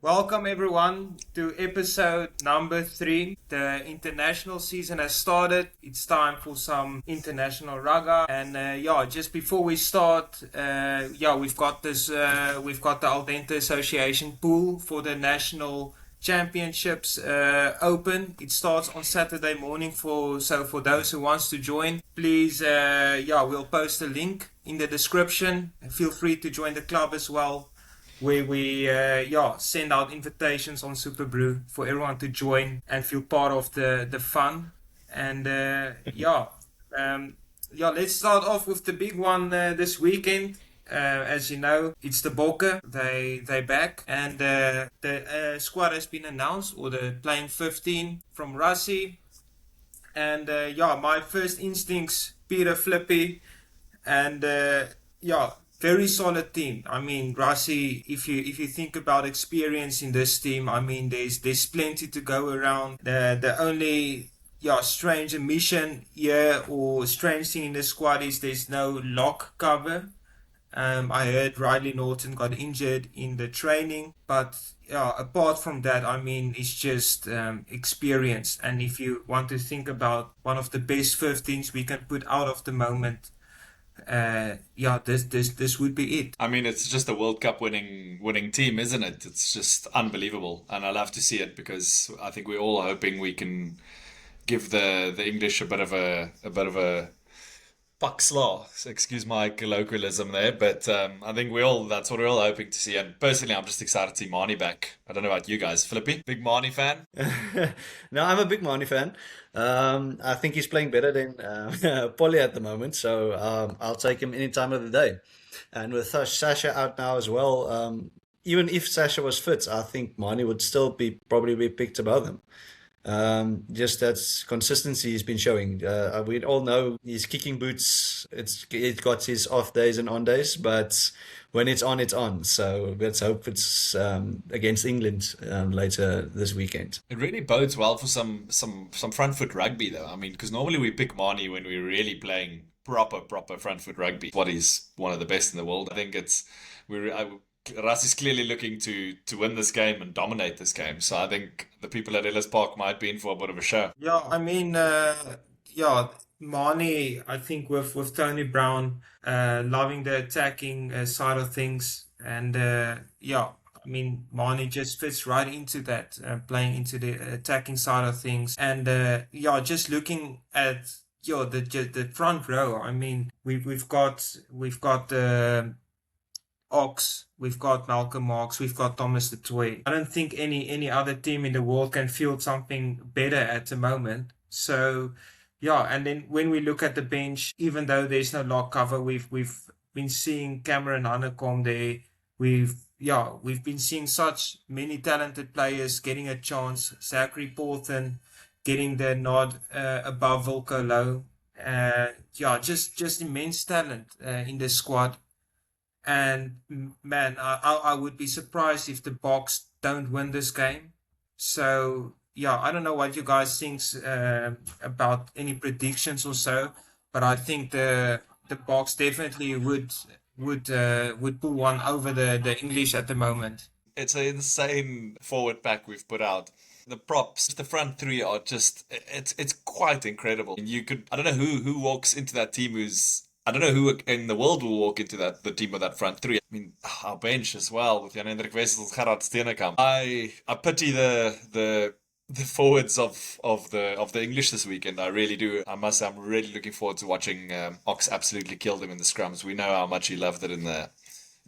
Welcome everyone to episode number 3. The international season has started. It's time for some international rugby. And just before we start, we've got the Al Dente Association pool for the national championships open. It starts on Saturday morning. For those who wants to join, please, we'll post a link in the description. Feel free to join the club as well, where we send out invitations on Super Brew for everyone to join and feel part of the fun. And let's start off with the big one this weekend. As you know, it's the Bokke. They back, and the squad has been announced, or the playing 15 from Rassie. And my first instincts, Peter Flippy, and very solid team. I mean, Rassie, if you think about experience in this team, I mean, there's plenty to go around. The only strange omission here, or strange thing in the squad, is there's no lock cover. I heard Riley Norton got injured in the training, but apart from that, I mean, it's just experience. And if you want to think about one of the best 15s we can put out of the moment, this would be it. I mean, it's just a World Cup winning team, isn't it? It's just unbelievable, and I love to see it because I think we're all hoping we can give the English a bit of a buck slaw. Excuse my colloquialism there, but I think that's what we're all hoping to see. And personally, I'm just excited to see Marnie back. I don't know about you guys, Flippy, big Marnie fan. No, I'm a big Marnie fan. I think he's playing better than Polly at the moment, so I'll take him any time of the day. And with Sasha out now as well, even if Sasha was fit, I think Marnie would still probably be picked above him. Just that consistency he's been showing. We all know his kicking boots. It got his off days and on days, but when it's on, it's on. So let's hope it's against England later this weekend. It really bodes well for some front foot rugby, though. I mean, because normally we pick Marnie when we're really playing proper front foot rugby. What he's one of the best in the world. I think Ras is clearly looking to win this game and dominate this game. So I think the people at Ellis Park might be in for a bit of a show. Yeah, I mean, Marnie, I think with Tony Brown loving the attacking side of things, and I mean, Marnie just fits right into that, playing into the attacking side of things, and just looking at the front row. I mean, we've got Ox, we've got Malcolm Marx, we've got Thomas du Toit. I don't think any other team in the world can field something better at the moment. So, and then when we look at the bench, even though there's no lock cover, we've been seeing Cameron Honeycomb there. We've been seeing such many talented players getting a chance. Zachary Porthen getting the nod above Wilco Low. Just immense talent in the squad. And man, I would be surprised if the Boks don't win this game. So I don't know what you guys think about any predictions or so, but I think the Boks definitely would pull one over the English at the moment. It's an insane forward pack we've put out. The props, the front three are just, it's quite incredible. I don't know who walks into that team I don't know who in the world will walk into the team with that front three. I mean, our bench as well with Jan-Hendrik Wessels, Gerard Steenekamp. I pity the forwards of the English this weekend. I really do. I must say, I'm really looking forward to watching Ox absolutely kill them in the scrums. We know how much he loved it in the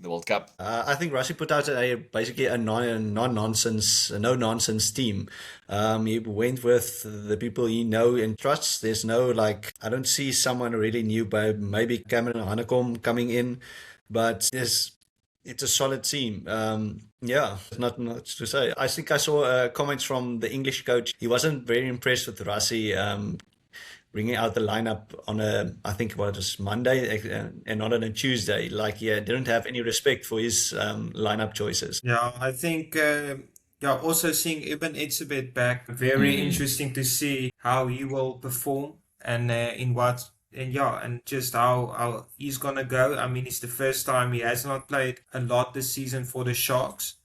World Cup. I think Rassie put out basically a no-nonsense team. He went with the people he know and trusts. There's no, I don't see someone really new, but maybe Cameron Honeycomb coming in, but it's a solid team. Not much to say. I think I saw comments from the English coach. He wasn't very impressed with Rassie bringing out the lineup on I think it was Monday and not on a Tuesday. He didn't have any respect for his lineup choices. Yeah, I think, also seeing Ibn Itzebet back, very interesting to see how he will perform and and just how he's gonna go. I mean, it's the first time he has not played a lot this season for the Sharks.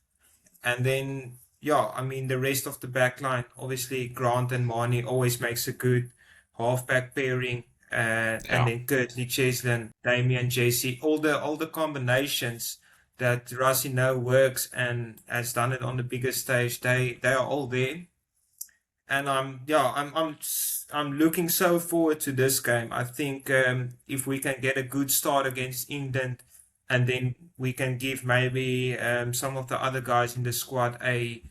And then, yeah, I mean, the rest of the back line, obviously, Grant and Marnie always makes a good halfback pairing. And Yeah. then Kurtley, Cheslin, Damian, Jesse, all the combinations that Rassie know works and has done it on the biggest stage, they are all there. And I'm looking so forward to this game. I think if we can get a good start against England, and then we can give maybe some of the other guys in the squad a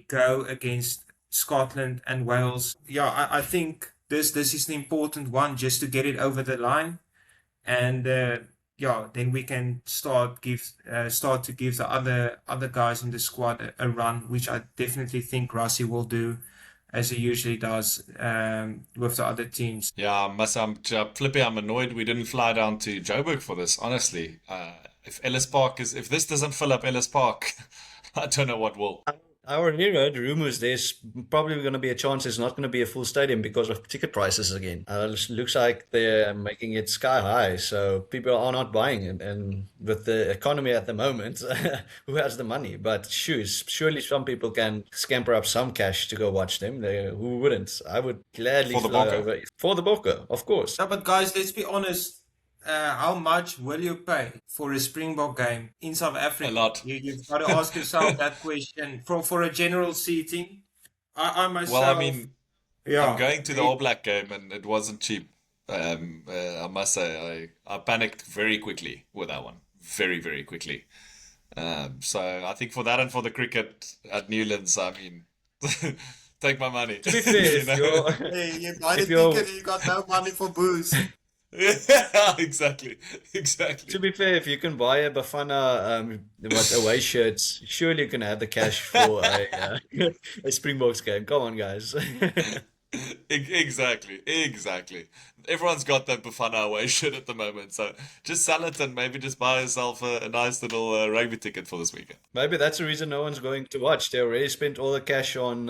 go against Scotland and Wales. Yeah, I think this is an important one just to get it over the line, and yeah, then we can start to give the other guys in the squad a run, which I definitely think Rassie will do, as he usually does with the other teams. Yeah, I'm Flippy. I'm annoyed we didn't fly down to Joburg for this. Honestly, if this doesn't fill up Ellis Park, I don't know what will. I already heard rumors there's probably going to be a chance it's not going to be a full stadium because of ticket prices again. Looks like they're making it sky high, so people are not buying it. And with the economy at the moment, who has the money? But surely some people can scamper up some cash to go watch them. Who wouldn't? I would gladly For the fly Bokke. over. For the Bokke, of course. No, but guys, let's be honest. How much will you pay for a Springbok game in South Africa? A lot. You've got to ask yourself that question. For a general seating, I myself. Well, I mean, yeah, I'm going to the All Black game and it wasn't cheap. I must say, I panicked very quickly with that one. Very, very quickly. So I think for that and for the cricket at Newlands, I mean, take my money. To be fair, You know? Hey, you buy the if you're- ticket, you got no money for booze. Yeah, exactly. To be fair, if you can buy a Bafana away shirts, surely you can have the cash for a Springboks game. Come on, guys. Exactly. Everyone's got that Bafana away shirt at the moment, so just sell it and maybe just buy yourself a nice little rugby ticket for this weekend. Maybe that's the reason no one's going to watch. They already spent all the cash on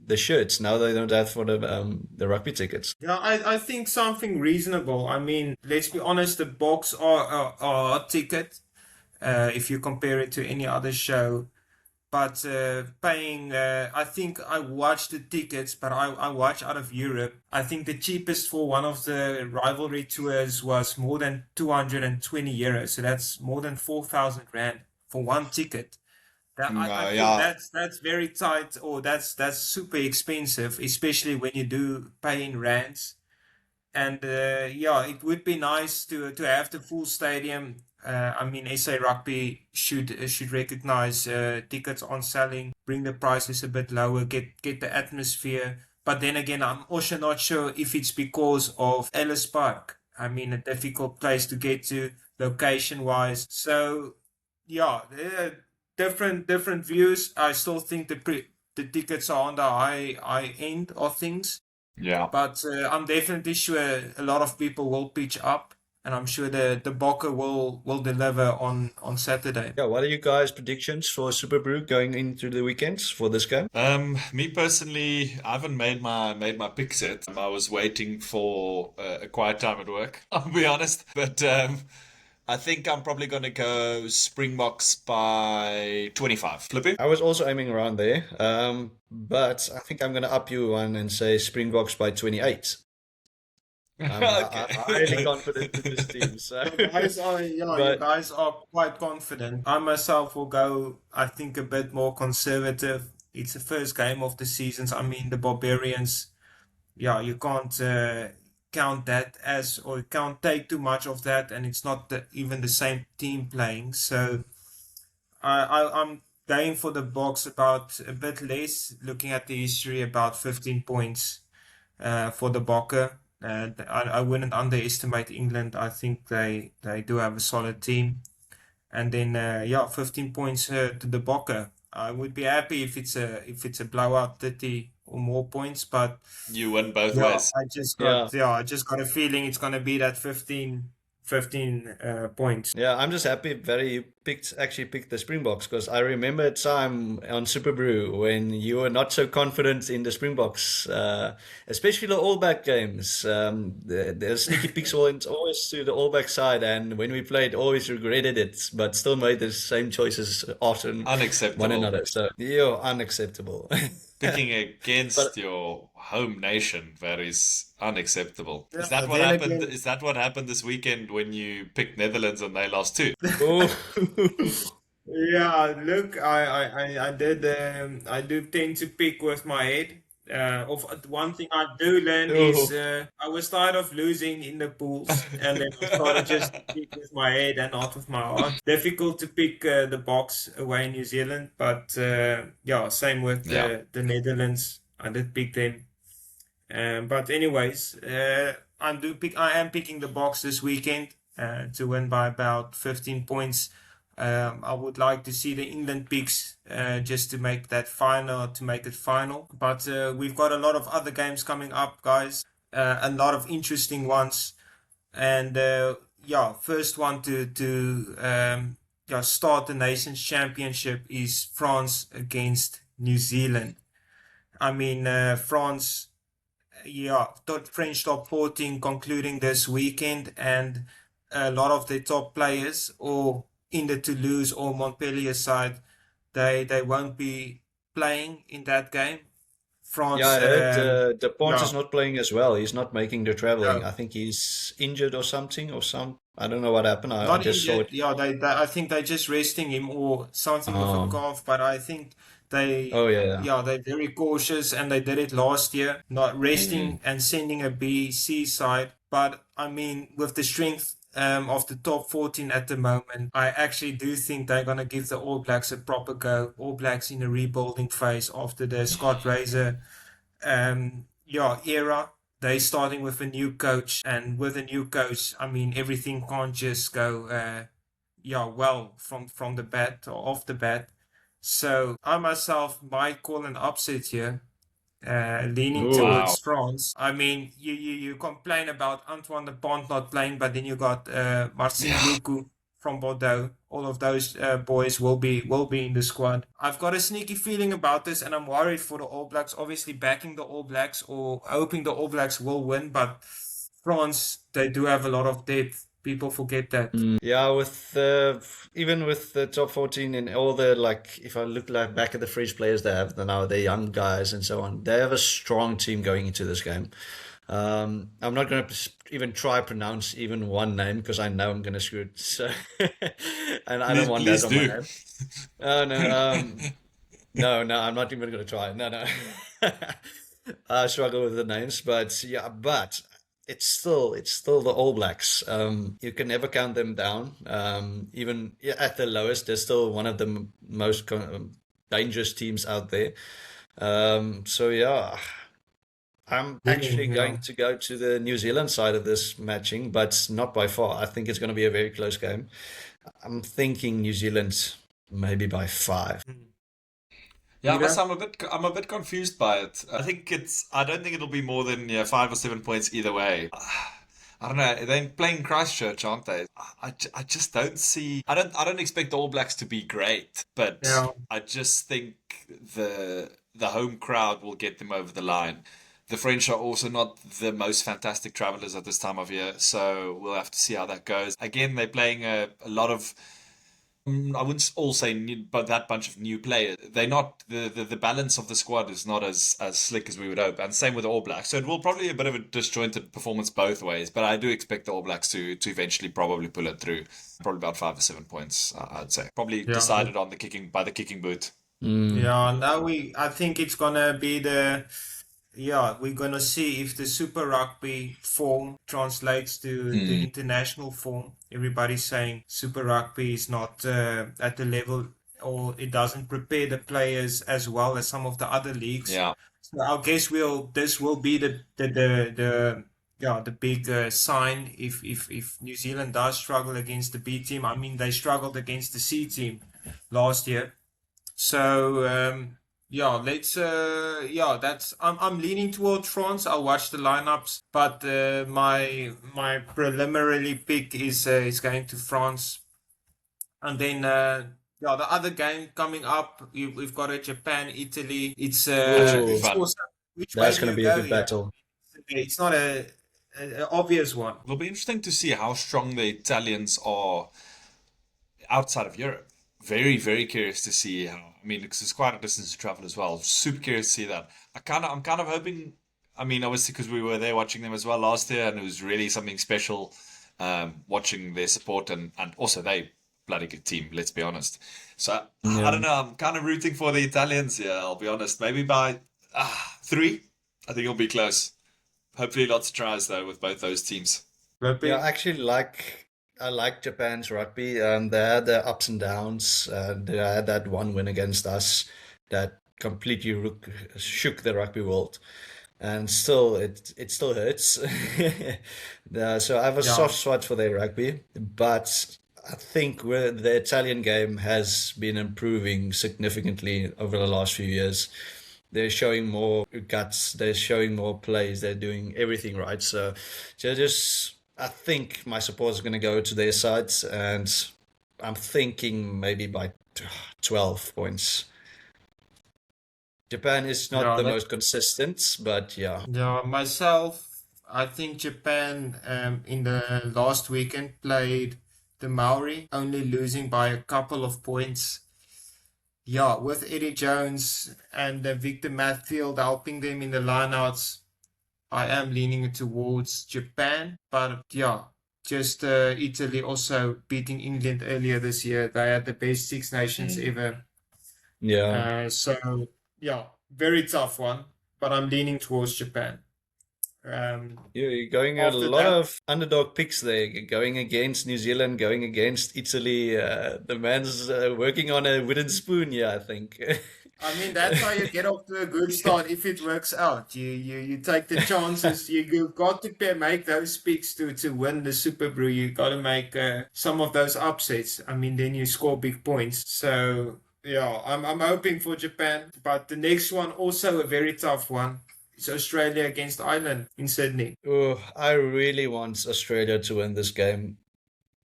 the shirts. Now they don't have for the rugby tickets. Yeah, I think something reasonable. I mean, let's be honest, the Boks are a ticket if you compare it to any other show. But paying, I think I watched the tickets, but I watch out of Europe. I think the cheapest for one of the rivalry tours was more than 220 euros. So that's more than 4,000 rand for one ticket. I think yeah. that's very tight, or that's super expensive, especially when you do pay in rands. And yeah, it would be nice to have the full stadium. I mean, SA Rugby should recognize tickets on selling, bring the prices a bit lower, get the atmosphere. But then again, I'm also not sure if it's because of Ellis Park. I mean, a difficult place to get to location-wise. So yeah, different views. I still think the tickets are on the high end of things. Yeah. But I'm definitely sure a lot of people will pitch up, and I'm sure the Bokke will deliver on Saturday. Yeah, what are you guys' predictions for Super Brew going into the weekends for this game? Me personally, I haven't made my picks yet. I was waiting for a quiet time at work, I'll be honest. But I think I'm probably going to go Springboks by 25. Flippy? I was also aiming around there, but I think I'm going to up you one and say Springboks by 28. I'm really confident in this team. So. You guys are quite confident. I myself will go, I think, a bit more conservative. It's the first game of the seasons. I mean, the Barbarians, yeah, you can't count that as, or you can't take too much of that, and it's not even the same team playing. So I'm going for the Boks about a bit less, looking at the history, about 15 points for the Bokke. I wouldn't underestimate England. I think they do have a solid team. And then 15 points to the Bokke. I would be happy if it's a blowout, 30 or more points, but You win both ways. I just got a feeling it's gonna be that 15 points. Yeah, I'm just happy, very actually picked the Springboks because I remember a time on Super Brew when you were not so confident in the Springboks, especially the All Black games. The sneaky picks went always to the All Black side, and when we played, always regretted it, but still made the same choices often Unacceptable. one another. So you're unacceptable. Picking against But your home nation, that is unacceptable. Is that Yeah, what then happened? again, Is that what happened this weekend when you picked Netherlands and they lost too? oh, yeah, look, I do tend to pick with my head. Of one thing I do learn is oh, I was tired of losing in the pools, and then I started just to pick with my head and not with my heart. Difficult to pick the Boks away in New Zealand, but yeah, same with Yeah. the Netherlands. I did pick them. But anyways, I am picking the Boks this weekend to win by about 15 points. I would like to see the England picks just to make that final, to make it final. But we've got a lot of other games coming up, guys. A lot of interesting ones. And yeah, first one to yeah, start the Nations Championship is France against New Zealand. I mean, France, yeah, French top 14 concluding this weekend, and a lot of the top players, or in the Toulouse or Montpellier side, they won't be playing in that game. yeah, France, I heard Dupont yeah, is not playing as well. He's not making the traveling. no, I think he's injured or something, or some. I don't know what happened. I not just saw injured. it. Yeah, I think they're just resting him or something with a Um, calf, but I think oh yeah, yeah. yeah, they're very cautious, and they did it last year, not Mm. resting and sending a B, C side. But I mean, with the strength of the top 14 at the moment, I actually do think they're going to give the All Blacks a proper go. All Blacks in a rebuilding phase after the Scott Razor yeah, era. They starting with a new coach, and with a new coach, I mean, everything can't just go yeah, well from the bat or off the bat. So I myself might call an upset here, leaning Ooh. Wow. towards France. I mean, you complain about Antoine de Pont not playing, but then you got Marcin Yeah. Luku from Bordeaux. All of those boys will be in the squad. I've got a sneaky feeling about this, and I'm worried for the All Blacks. Obviously, backing the All Blacks or hoping the All Blacks will win, but France, they do have a lot of depth. People forget that. Yeah, with even with the top 14 and all the like, if I look like back at the French players they have now, the young guys and so on, they have a strong team going into this game. I'm not going to even try pronounce even one name because I know I'm going to screw it. So, and I don't Please, want that please on my do. name. Oh no, no, I'm not even going to try. No, no. I struggle with the names, but yeah, but it's still the All Blacks. You can never count them down. Even yeah, at the lowest, they're still one of the most dangerous teams out there. So yeah, I'm actually Yeah. going to go to the New Zealand side of this matching, but not by far. I think it's going to be a very close game. I'm thinking New Zealand maybe by 5. Yeah, I must say Peter? I'm a bit confused by it. I don't think it'll be more than 5 or 7 points either way. I don't know. They're playing Christchurch, aren't they? I just don't see. I don't expect the All Blacks to be great, but Yeah. I just think the home crowd will get them over the line. The French are also not the most fantastic travelers at this time of year, so we'll have to see how that goes. Again, they're playing a lot of I wouldn't all say new, but that bunch of new players. They're not the balance of the squad is not as slick as we would hope, and same with the All Blacks. So it will probably be a bit of a disjointed performance both ways. But I do expect the All Blacks to eventually probably pull it through, probably about 5 or 7 points. I'd say probably Yeah. decided on the kicking by the kicking boot. Mm. Yeah, now I think it's gonna be yeah, we're gonna see if the Super Rugby form translates to the Hmm. international form. Everybody's saying Super Rugby is not at the level, or it doesn't prepare the players as well as some of the other leagues. Yeah. So I guess this will be the yeah, the big sign if New Zealand does struggle against the B team. I mean, they struggled against the C team last year. So yeah, let's yeah, that's I'm leaning towards France. I'll watch the lineups, but my preliminary pick is going to France. And then, yeah, the other game coming up, we've got a Japan, Italy. That should be It's fun. also, which way That's do going to you be a go good here? battle. It's not a obvious one. It'll be interesting to see how strong the Italians are outside of Europe. Very, very curious to see how. I mean, because it's quite a distance to travel as well. Super curious to see that. I'm kind of hoping. I mean, obviously, because we were there watching them as well last year, and it was really something special watching their support, and also they bloody good team. Let's be honest. So I don't know. I'm kind of rooting for the Italians here. I'll be honest. Maybe by 3. I think it'll be close. Hopefully, lots of tries though with both those teams. Rugby. Yeah, I like Japan's rugby. They had their ups and downs. They had that one win against us that completely shook the rugby world, and still it still hurts. So I have a Yeah. soft spot for their rugby, but I think the Italian game has been improving significantly over the last few years. They're showing more guts. They're showing more plays. They're doing everything right. So just I think my support is going to go to their sides, and I'm thinking maybe by 12 points. Japan is not Yeah, the that- most consistent, but yeah. Yeah, myself, I think Japan in the last weekend played the Maori, only losing by a couple of points. Yeah, with Eddie Jones and Victor Matfield helping them in the lineouts, I am leaning towards Japan. But yeah, just Italy also beating England earlier this year. They had the best Six Nations ever. Yeah. So yeah, very tough one. But I'm leaning towards Japan. You're going a After lot that- of underdog picks there, going against New Zealand, going against Italy. The man's working on a wooden spoon, yeah, I think. I mean, that's how you get off to a good start if it works out. You take the chances. You've got to make those picks to win the Super Brew. You got to make some of those upsets. I mean, then you score big points. So yeah, I'm hoping for Japan. But the next one also a very tough one. It's Australia against Ireland in Sydney. Oh, I really want Australia to win this game.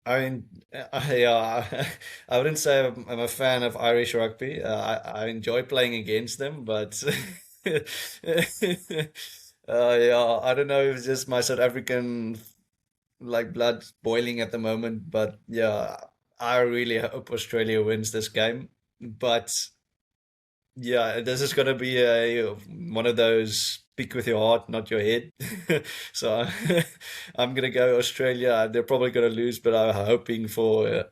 I mean, yeah, I wouldn't say I'm a fan of Irish rugby. I enjoy playing against them, but yeah, I don't know if it's just my South African like blood boiling at the moment, but yeah, I really hope Australia wins this game. But yeah, this is gonna be one of those speak with your heart, not your head. So I'm gonna go Australia. They're probably gonna lose, but I'm hoping for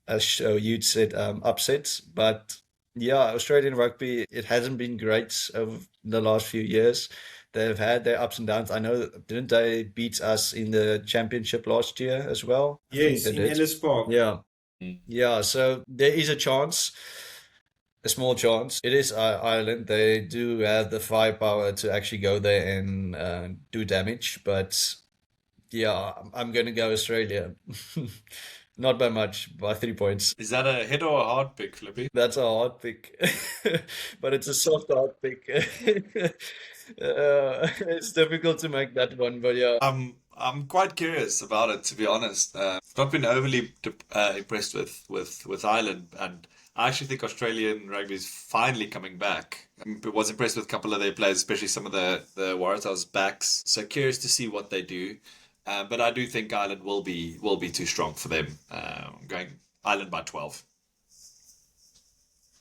as you'd said, upsets. But yeah, Australian rugby, it hasn't been great over the last few years. They've had their ups and downs. I know, didn't they beat us in the championship last year as well? I think Yes, they in did. Ellis Park. Yeah. Mm. Yeah, so there is a chance, a small chance. It is Ireland. They do have the firepower to actually go there and do damage, but yeah, I'm going to go Australia. Not by much, by 3 points. Is that a hit or a hard pick, Flippy? That's a hard pick, but it's a soft hard pick. It's difficult to make that one, but yeah. I'm quite curious about it, to be honest. I've not been overly impressed with Ireland, and I actually think Australian rugby is finally coming back. I was impressed with a couple of their players, especially some of the Waratahs backs. So curious to see what they do. But I do think Ireland will be too strong for them. I'm going Ireland by 12.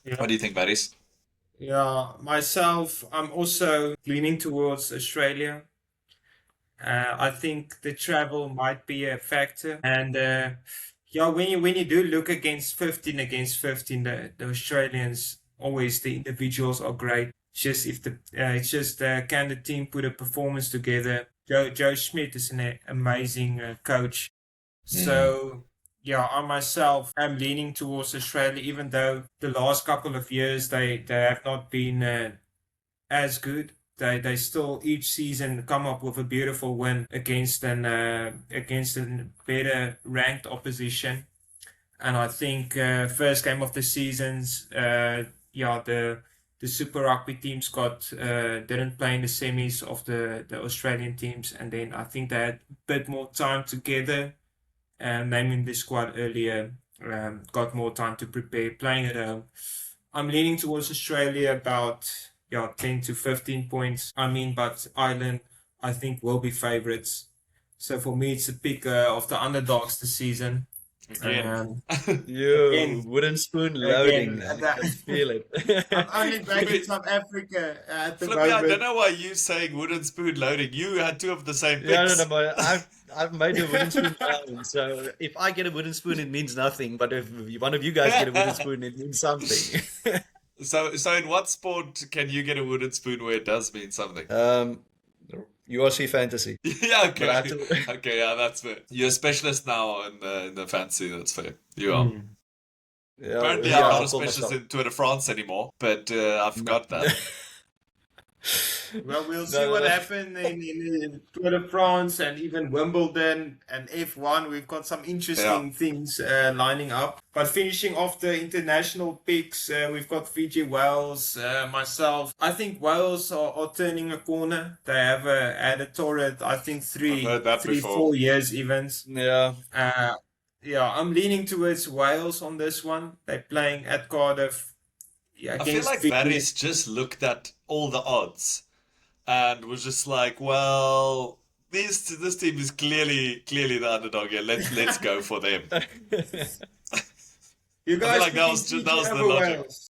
Yeah. What do you think, Barry's? Yeah, myself, I'm also leaning towards Australia. I think the travel might be a factor, and yeah, when you do look against 15, the Australians always the individuals are great. It's just can the team put a performance together? Joe Schmidt is an amazing coach, so. Yeah, I myself am leaning towards Australia, even though the last couple of years they have not been as good. They still each season come up with a beautiful win against a better ranked opposition. And I think first game of the seasons, yeah, the Super Rugby teams didn't play in the semis of the Australian teams, and then I think they had a bit more time together. Naming the squad earlier. got more time to prepare, playing at home. I'm leaning towards Australia about 10 to 15 points. But Ireland, I think, will be favourites. So for me, it's a pick of the underdogs this season. Again. Yo, wooden spoon loading. Again, I can feel it. I'm only back in South Africa at the Flippy, I moment. don't know why you saying wooden spoon loading. You had two of the same picks. Yeah, no, but I've made a wooden spoon down. So if I get a wooden spoon, it means nothing. But if one of you guys get a wooden spoon, it means something. So in what sport can you get a wooden spoon where it does mean something? URC fantasy. Yeah, okay. But I have to- Okay, yeah, that's fair. You're a specialist now in the fantasy, that's fair. You are. Yeah, Apparently yeah, I'm not I'll a call specialist myself. in Tour de France anymore, but I forgot that. Well, we'll see No, what no. happens in Tour de France and even Wimbledon and F1. We've got some interesting things lining up. But finishing off the international picks, we've got Fiji, Wales, myself. I think Wales are turning a corner. They have had a torrid, I think, I've heard that before. 4 years events. Yeah. I'm leaning towards Wales on this one. They're playing at Cardiff. Yeah, I feel against like Fiji. Varys just looked at all the odds and was just like, well, this team is clearly the underdog here. Let's go for them. You I guys feel like that was picking the Fiji over logic. Wales?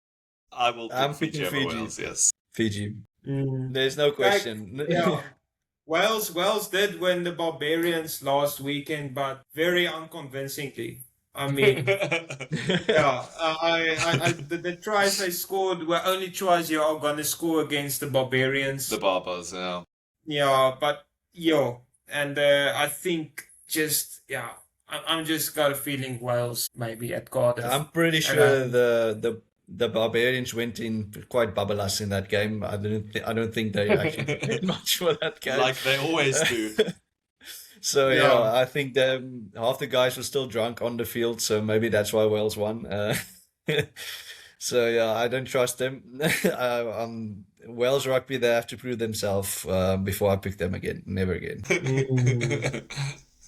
I will I'm pick Fiji picking over Fiji. Wales, yes. Fiji. Mm. There's no question. Yeah. Wales did win the Barbarians last weekend, but very unconvincingly. I mean, yeah, the tries they scored were only tries you are gonna score against the Barbarians. The Barbers, yeah. Yeah, but and I think I'm just got a feeling Wales maybe at Cardiff. I'm pretty sure the Barbarians went in quite bubbleless in that game. I don't think they actually did much for that game. Like they always do. So Yeah. I think half the guys were still drunk on the field, so maybe that's why Wales won. So yeah, I don't trust them. Wales rugby, they have to prove themselves before I pick them again. Never again.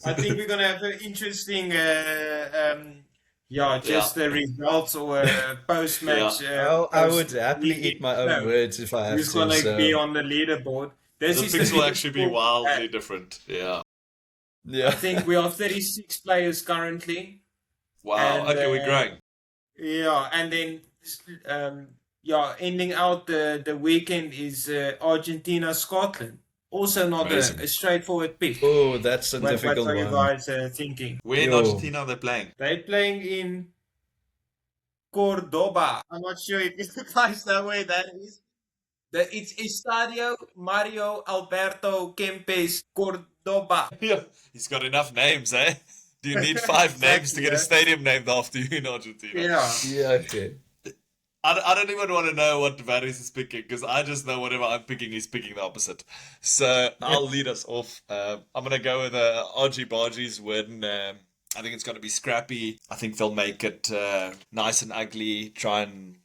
I think we're gonna have an interesting, the results or post-match. I would happily eat my own words if I have Who's to. gonna So, be on the leaderboard? This The is picks the will biggest actually be pool. wildly different. Yeah. yeah. I think we are 36 players currently. Wow. And, Okay, we're growing. Yeah, and then ending out the weekend is Argentina, Scotland. Also not Amazing. a straightforward pick. Oh, that's a What difficult are you one. guys thinking? Where in Yo. Argentina are they playing? They're playing in Cordoba. I'm not sure if you guys know where that is. It's Estadio Mario Alberto Kempes Cordoba. Yeah. He's got enough names, eh? Do you need 5 names to get a stadium named after you in Argentina? Yeah. Yeah, okay. I don't even want to know what Varys is picking because I just know whatever I'm picking, he's picking the opposite. So I'll lead us off. I'm going to go with Argy Bargy's win. I think it's going to be scrappy. I think they'll make it nice and ugly, try and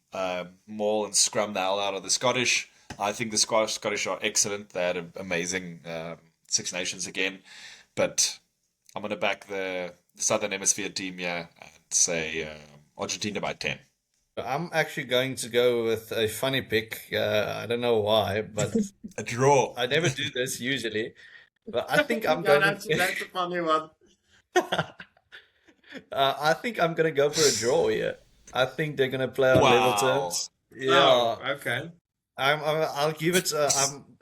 maul and scrum the hell out of the Scottish. I think the Scottish are excellent. They had an amazing Six Nations again. But I'm going to back the Southern Hemisphere team here and say Argentina by 10. I'm actually going to go with a funny pick. I don't know why, but A draw. I never do this usually. But I think I'm Yeah, going. that's a funny one. I think I'm gonna go for a draw here. I think they're gonna play on Wow. level terms. Yeah, Oh, okay. I'll give it.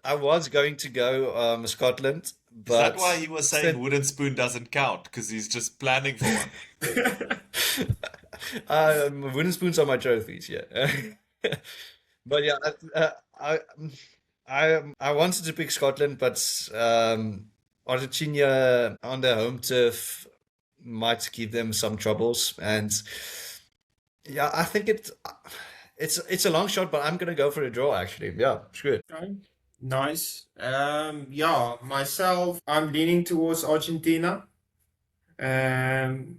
I was going to go Scotland, Is but that why he was saying wooden spoon doesn't count? Because he's just planning for one. wooden spoons are my trophies. Yeah, but yeah, I wanted to pick Scotland, but Argentina on their home turf might give them some troubles, and yeah, I think it's a long shot, but I'm gonna go for a draw. Actually, yeah, screw it. Okay. Nice. Myself, I'm leaning towards Argentina. And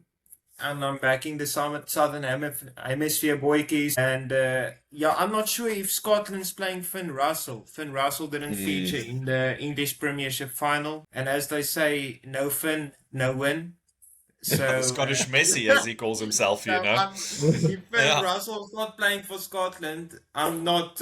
I'm backing the Southern Hemisphere boykies. And I'm not sure if Scotland's playing Finn Russell. Finn Russell didn't feature in the English Premiership final. And as they say, no Finn, no win. So Scottish Messi, as he calls himself, you no, know. if Yeah. Russell's not playing for Scotland, I'm not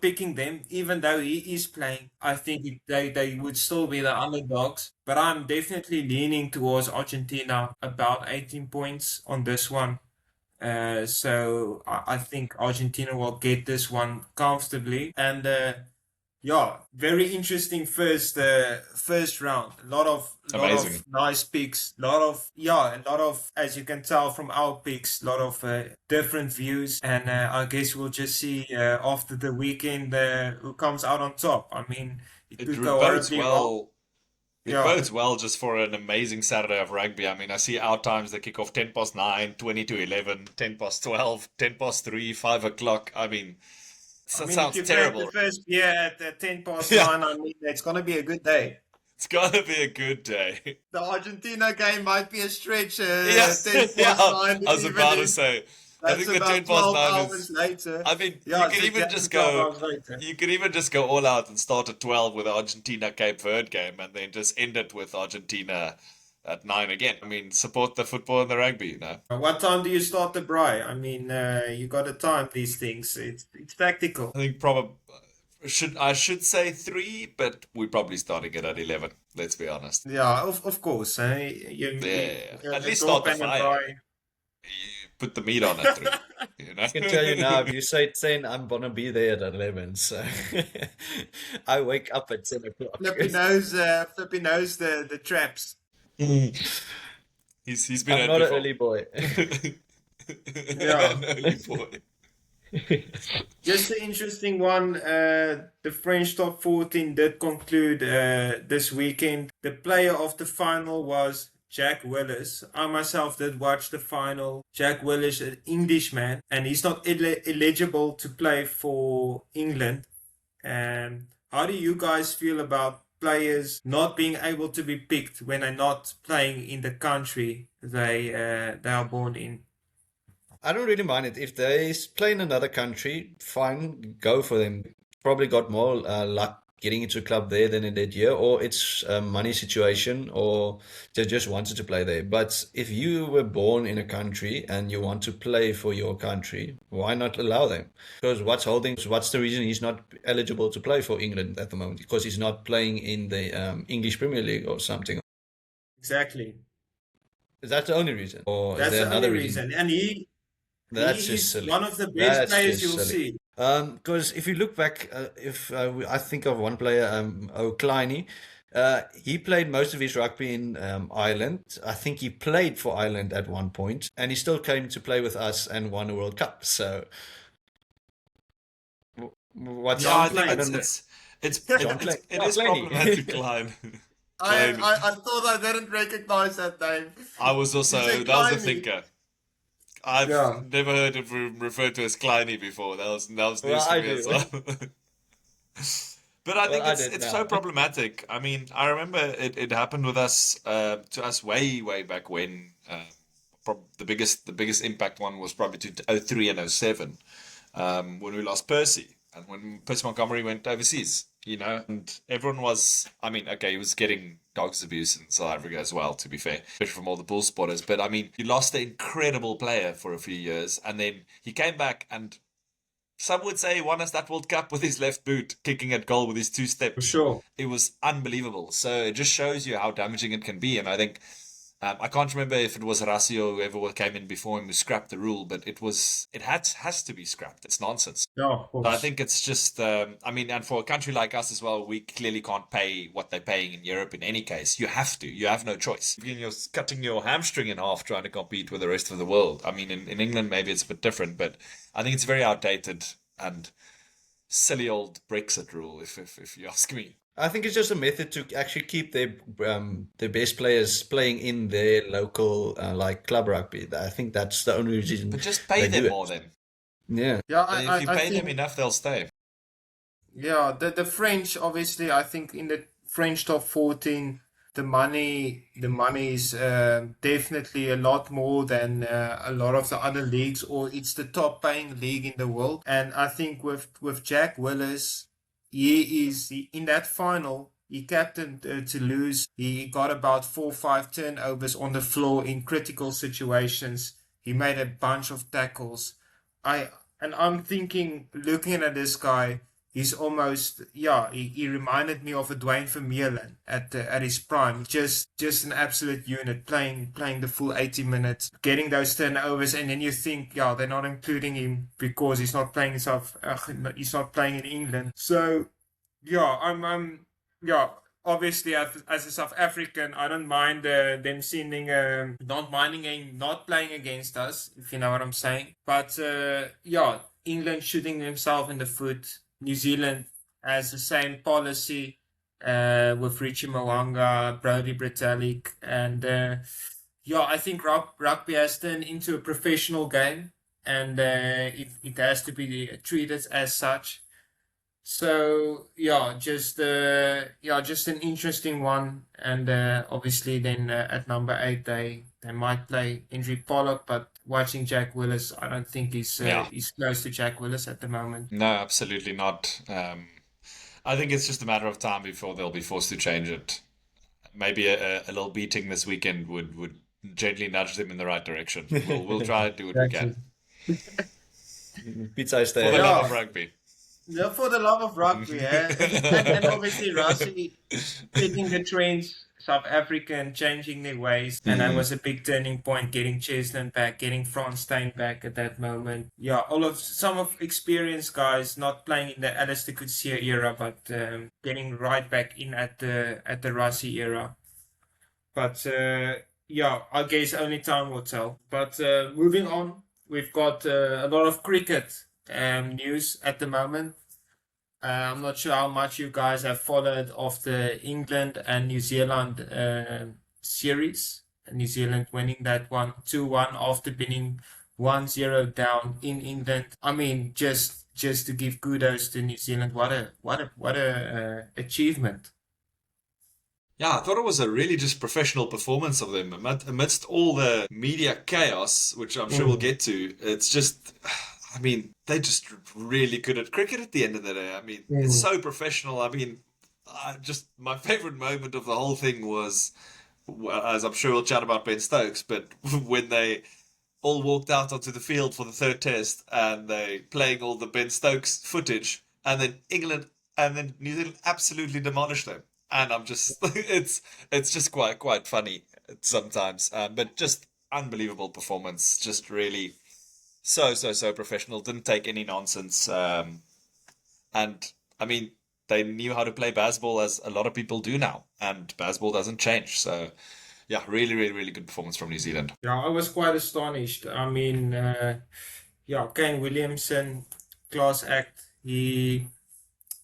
picking them. Even though he is playing, I think they would still be the underdogs. But I'm definitely leaning towards Argentina, about 18 points on this one. So I think Argentina will get this one comfortably. And yeah, very interesting first round. A lot of Amazing. nice picks. A lot of, as you can tell from our picks, a lot of different views. And I guess we'll just see after the weekend who comes out on top. I mean, it It could go bodes horribly wrong. well. It Yeah. bodes well just for an amazing Saturday of rugby. I mean, I see our times they kick off 10 past 9, 20 to 11, 10 past 12, 10 past 3, 5 o'clock. I mean, I that mean, if sounds you crack the terrible. first beer at 10 past Yeah, 9, I mean, it's going to be a good day. it's gonna be a good day. The Argentina game might be a stretch. Yeah, 10 yeah. past 9 I was in the about to evening. say, I That's think the 10 about past 12 9 hours is. later. I mean, Yeah, it's exactly 12 hours later. you could even just go all out and start at 12 with the Argentina Cape Verde game, and then just end it with Argentina at 9 again. I mean, support the football and the rugby, you know. What time do you start the braai? I mean, you got to time these things. It's tactical. I think probably I should say 3, but we're probably starting it at 11. Let's be honest. Yeah, of course. Yeah, at A least dorp start the and a fire. braai. You put the meat on at 3. You know. I can tell you now, if you say 10, I'm gonna be there at 11. So I wake up at 10 o'clock. Flippy knows the traps. He's been I'm out not an before. early boy. Yeah. An early boy. Just an interesting one. The French top 14 did conclude this weekend. The player of the final was Jack Willis. I myself did watch the final. Jack Willis, an Englishman, and he's not eligible to play for England. How do you guys feel about players not being able to be picked when they're not playing in the country they are born in? I don't really mind it. If they play in another country, fine, go for them. Probably got more luck getting into a club there than they did here, or it's a money situation, or they just wanted to play there. But if you were born in a country and you want to play for your country, why not allow them? Because what's the reason he's not eligible to play for England at the moment? Because he's not playing in the English Premier League or something. Exactly. Is that the only reason? Or is That's there the only another reason. And That's he just is silly. one of the best That's players just you'll silly. see. Because if you look back, if I think of one player, O'Cliney, he played most of his rugby in Ireland. I think he played for Ireland at one point, and he still came to play with us and won a World Cup. So, what's Yeah, I John think I Klein. don't know. it is Claney. problematic, Klein. I, Klein. I, I thought I didn't recognize that name. I was also You said that was the Kleiny. thinker. I've Yeah. never heard it referred to as Kleiny before. That was news Well, to I me as do. well. But I think Well, I it's did so now. problematic. I mean, I remember it happened with us to us way back when. The biggest impact one was probably to 03 and 07 when we lost Percy and when Percy Montgomery went overseas. You know, and everyone was. I mean, okay, he was getting dogs abuse in South Africa as well. To be fair, especially from all the bull spotters. But I mean, you lost an incredible player for a few years, and then he came back and. Some would say he won us that World Cup with his left boot, kicking at goal with his 2 For steps. sure. It was unbelievable. So it just shows you how damaging it can be. And I think I can't remember if it was Rassi or whoever came in before him who scrapped the rule, but it has to be scrapped. It's nonsense. Yeah, of So I course. think it's just, I mean, and for a country like us as well, we clearly can't pay what they're paying in Europe in any case. You have to. You have no choice. You're cutting your hamstring in half trying to compete with the rest of the world. I mean, in England, maybe it's a bit different, but I think it's very outdated and silly old Brexit rule, if you ask me. I think it's just a method to actually keep their best players playing in their local like club rugby. I think that's the only reason But just pay they do them it. more then. Yeah. Yeah, If you I pay them think, enough, they'll stay. yeah, the French, obviously, I think in the French top 14, the money is definitely a lot more than a lot of the other leagues, or it's the top paying league in the world. And I think with Jack Willis, in that final, He captained to lose. He got about 4 or 5 turnovers on the floor in critical situations. He made a bunch of tackles. I'm thinking, looking at this guy, he's almost, he reminded me of a Dwayne Vermeulen at his prime. Just an absolute unit, playing the full 80 minutes, getting those turnovers, and then you think, they're not including him because he's not playing he's not playing in England. So I'm obviously, as a South African, I don't mind them sending, not minding him not playing against us, if you know what I'm saying. But England shooting themselves in the foot. New Zealand has the same policy with Richie Mwanga, Brody Bretalik, and I think rugby has turned into a professional game, and it has to be treated as such. So just an interesting one, and obviously then at number 8 they might play Henry Pollock, but watching Jack Willis, I don't think he's close to Jack Willis at the moment. No, absolutely not. I think it's just a matter of time before they'll be forced to change it. Maybe a little beating this weekend would gently nudge them in the right direction. We'll try and do what we can. Pizza is For the love of rugby. Yeah, for the love of rugby, and obviously Rassie taking the trends, South African changing their ways, and that was a big turning point. Getting Chesney back, getting Frans Steyn back at that moment. Some of experienced guys not playing in the Alistair Coetzee era, but getting right back in at the Rassie era. But I guess only time will tell. But moving on, we've got a lot of cricket news at the moment. I'm not sure how much you guys have followed of the England and New Zealand series. New Zealand winning that one 2-1 after being 1-0 down in England. I mean, just to give kudos to New Zealand, what a achievement. Yeah, I thought it was a really just professional performance of them amidst all the media chaos, which I'm sure we'll get to. It's just, I mean, they're just really good at cricket at the end of the day. I mean, it's so professional. I mean, my favorite moment of the whole thing was, as I'm sure we'll chat about Ben Stokes, but when they all walked out onto the field for the third test and they playing all the Ben Stokes footage, and then England and then New Zealand absolutely demolished them. And I'm just, it's just quite funny sometimes, but just unbelievable performance. Just really so professional. Didn't take any nonsense. And I mean, they knew how to play baseball as a lot of people do now, and baseball doesn't change. So yeah, really good performance from New Zealand. Yeah, I was quite astonished. I mean, Kane Williamson, class act. He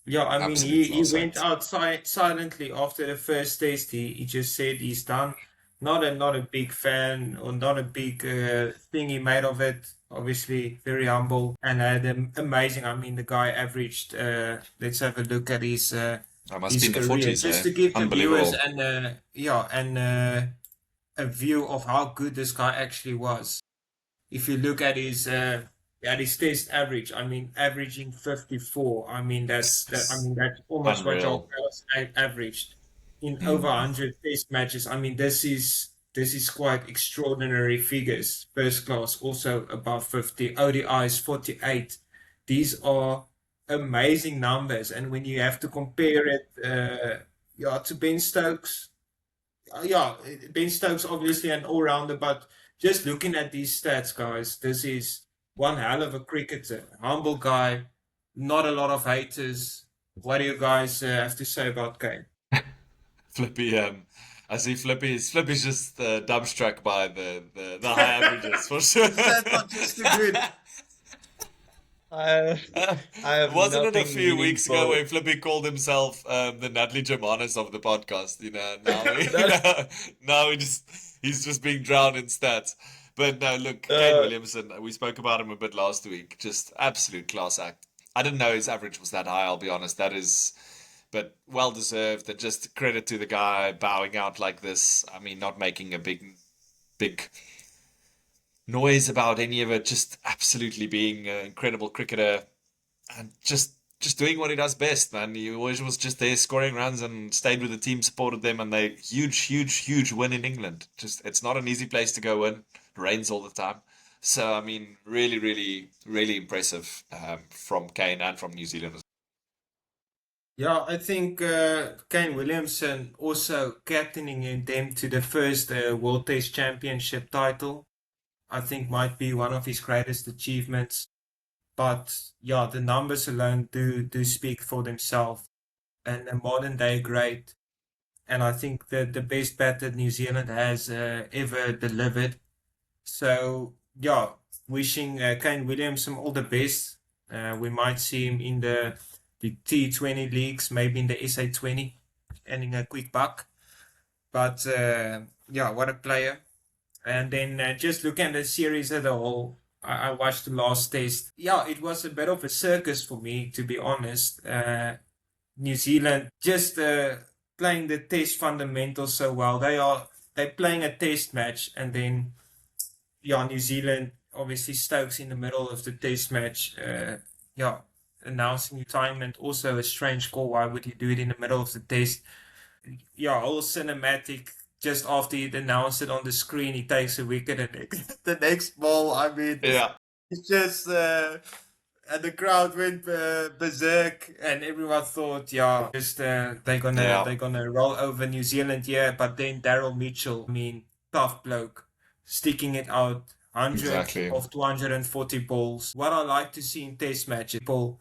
went outside silently after the first test. He just said he's done. Not a big fan, or not a big thing he made of it. Obviously, very humble and amazing. I mean, the guy averaged. Let's have a look at his. Must be in the 40s, just to give the viewers a view of how good this guy actually was. If you look at his test average, I mean, averaging 54. I mean, that's almost what Jack Willis averaged in over 100 test matches. I mean, this is quite extraordinary figures. First class also above 50, ODIs 48. These are amazing numbers, and when you have to compare it to Ben Stokes, Ben Stokes obviously an all-rounder, but just looking at these stats, guys, this is one hell of a cricketer. Humble guy, not a lot of haters. What do you guys have to say about Kane? Flippy, I see Flippy's just dumbstruck by the high averages for sure. That's not just too good. Wasn't it a few weeks ago where Flippy called himself the Natalie Germanis of the podcast? Now he's just being drowned in stats. But no, look, Kane Williamson, we spoke about him a bit last week. Just absolute class act. I didn't know his average was that high, I'll be honest. But well deserved. And just credit to the guy bowing out like this. I mean, not making a big noise about any of it. Just absolutely being an incredible cricketer. And just just doing what he does best, man. He always was just there scoring runs and stayed with the team, supported them, and they huge win in England. Just it's not an easy place to go in. It rains all the time. So I mean, really impressive from Kane and from New Zealand. Yeah, I think Kane Williamson also captaining them to the first World Test Championship title. I think might be one of his greatest achievements. But yeah, the numbers alone do speak for themselves. And a modern day great. And I think that the best bat that New Zealand has ever delivered. So yeah, wishing Kane Williamson all the best. We might see him in the T20 leagues, maybe in the SA20, earning a quick buck. But yeah, what a player. And then just looking at the series as a whole, I watched the last test. Yeah, it was a bit of a circus for me, to be honest. New Zealand just playing the test fundamentals so well. They're playing a test match, and then yeah, New Zealand obviously Stokes in the middle of the test match. Yeah, announcing retirement. Also a strange call. Why would you do it in the middle of the test? Yeah, all cinematic. Just after he'd announced it on the screen, he takes a wicket, and the next ball, I mean, Yeah, it's just, and the crowd went berserk, and everyone thought, yeah, just they're gonna roll over New Zealand here. But then Daryl Mitchell, I mean, tough bloke, sticking it out, 100 exactly. of 240 balls. What I like to see in Test matches, people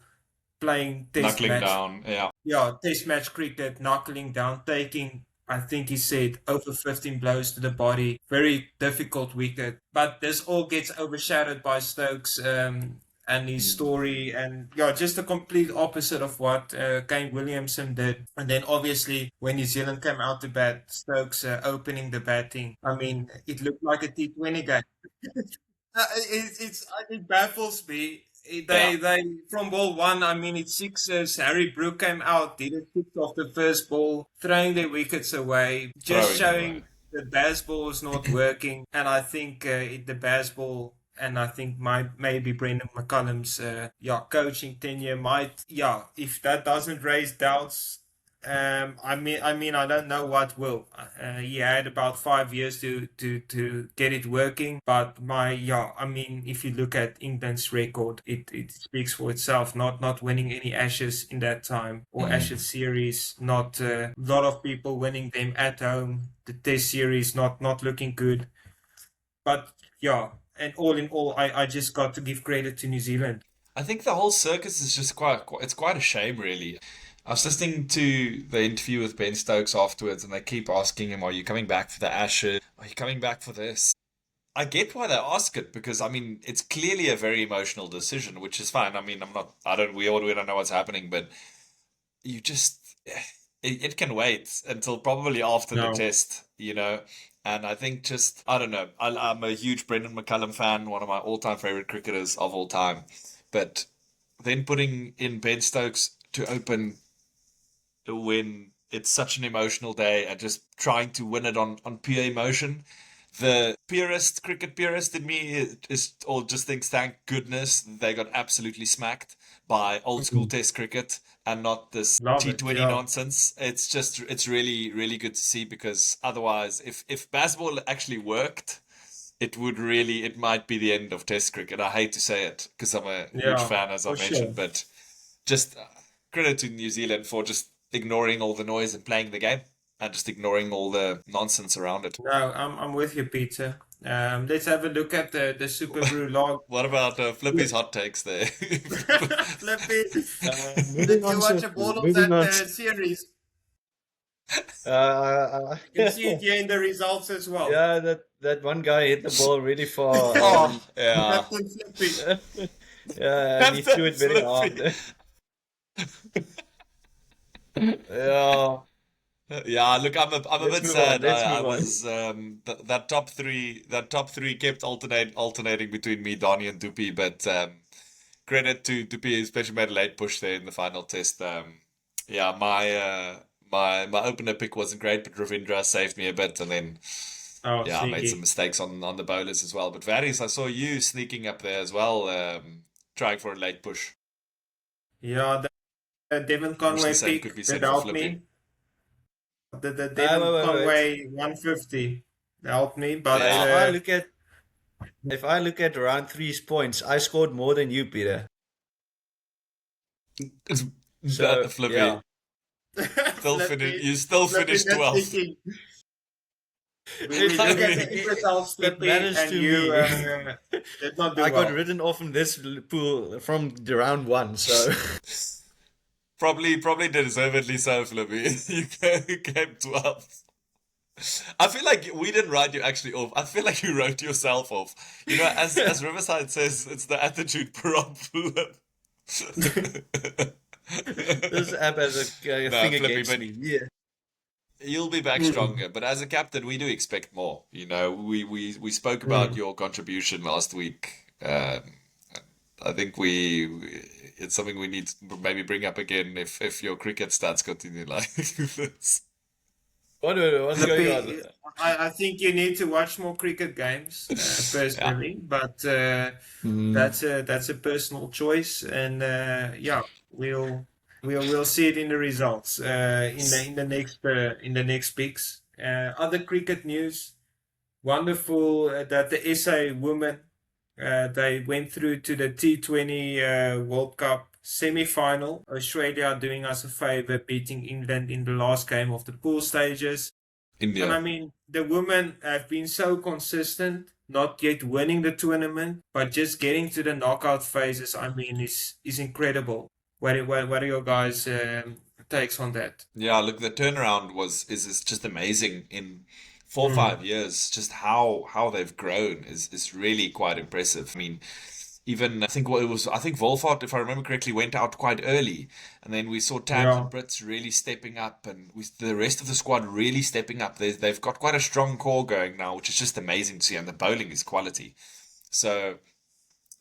playing Test Knuckling match, down. Yeah, yeah, Test match cricket, knuckling down, taking, I think he said, over 15 blows to the body. Very difficult wicket. But this all gets overshadowed by Stokes and his story. And yeah, just the complete opposite of what Kane Williamson did. And then obviously when New Zealand came out to bat, Stokes opening the batting. I mean, it looked like a T20 game. It baffles me. yeah, They from ball one, I mean, it's sixes. Harry Brook came out, did a six off the first ball, throwing their wickets away, just throwing showing away. the baseball was not working. And I think the baseball, and I think maybe Brendan McCullum's coaching tenure might, if that doesn't raise doubts. I mean, I don't know what will. He had about 5 years to get it working, but I mean, if you look at England's record, it speaks for itself. Not winning any Ashes in that time or Ashes series. Not a lot of people winning them at home. The Test series not looking good, but yeah. And all in all, I just got to give credit to New Zealand. I think the whole circus is just it's quite a shame, really. I was listening to the interview with Ben Stokes afterwards, and they keep asking him, "Are you coming back for the Ashes? Are you coming back for this?" I get why they ask it because I mean it's clearly a very emotional decision, which is fine. I mean, we don't know what's happening, but you just it can wait until probably after the No, test, you know. And I think just I don't know. I'm a huge Brendan McCullum fan, one of my all-time favorite cricketers of all time. But then putting in Ben Stokes to open when it's such an emotional day and just trying to win it on pure emotion. The cricket purist in me is all just thinks, thank goodness they got absolutely smacked by old school test cricket and not this love it. T20 Yeah, nonsense. It's really good to see because otherwise, if basketball actually worked, it might be the end of test cricket. I hate to say it because I'm a huge yeah, fan, as I for mentioned, sure. but just credit to New Zealand for just ignoring all the noise and playing the game and just ignoring all the nonsense around it. No, I'm with you, Peter. Let's have a look at the Super Brew log. What about Flippy's hot takes there? Flippy, Moving did you on, watch sir. a ball of Moving that on. series? You can see Yeah, it here in the results as well. that one guy hit the ball really far. Oh, yeah. Captain Flippy. Yeah, and he threw it very Flippy. hard. Yeah, Yeah, look, I'm a let's bit move on. sad. Let's I move on. was that top three kept alternating between me, Donny, and Dupi, but credit to Dupi, especially made a late push there in the final test. Yeah, my opener pick wasn't great, but Ravindra saved me a bit, and then Oh, yeah, I made some sneaky. mistakes on the bowlers as well. But Varys, I saw you sneaking up there as well, trying for a late push. Yeah, Devon I was Conway the same pick could be that said for helped Flippy. me. The Wait, Devon wait, wait. Conway 150 helped me, but Yeah. If I look at round 3's points, I scored more than you, Peter. So Flippy. yeah, You still Flippy, finished that's 12th. thinking. We It- look at I the mean, results, it Flippy, matters and to you me. did not do I got well. written off in this pool from the round 1. So Probably deservedly so, Flippy. You came 12th. I feel like we didn't write you actually off. I feel like you wrote yourself off. You know, as Riverside says, it's the attitude problem. this app has a No, thing Flippy, against but me. Yeah. you'll be back stronger. But as a captain, we do expect more. You know, we spoke about your contribution last week. I think it's something we need to maybe bring up again if your cricket stats continue like this. What's going on? Flippy, I think you need to watch more cricket games, personally, but that's a personal choice, and yeah, we'll see it in the results in the next picks. Other cricket news, wonderful that the SA women they went through to the T20 World Cup semi-final. Australia doing us a favor, beating England in the last game of the pool stages. India. And I mean, the women have been so consistent, not yet winning the tournament, but just getting to the knockout phases, I mean, is incredible. What are your guys' takes on that? Yeah, look, the turnaround is just amazing in 4 or 5 years. Just how they've grown is really quite impressive. I mean, even I think Wolfhard, if I remember correctly, went out quite early, and then we saw Tabs and Brits really stepping up, and with the rest of the squad really stepping up. They've got quite a strong core going now, which is just amazing to see, and the bowling is quality. So,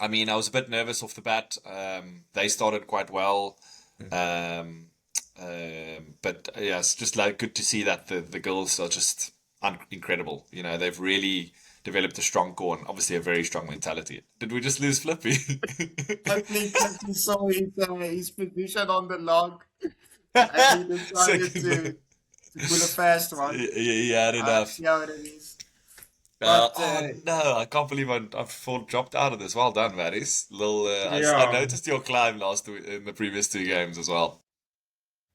I mean, I was a bit nervous off the bat. They started quite well. But yeah, it's just like good to see that the girls are just incredible. You know, they've really developed a strong core and obviously a very strong mentality. Did we just lose Flippy? I think he saw his position on the log, and he decided to put a fast one. He had enough. See how it is. Oh But no, I can't believe I've dropped out of this. Well done, Maddie's. I yeah. noticed your climb last week in the previous 2 games as well.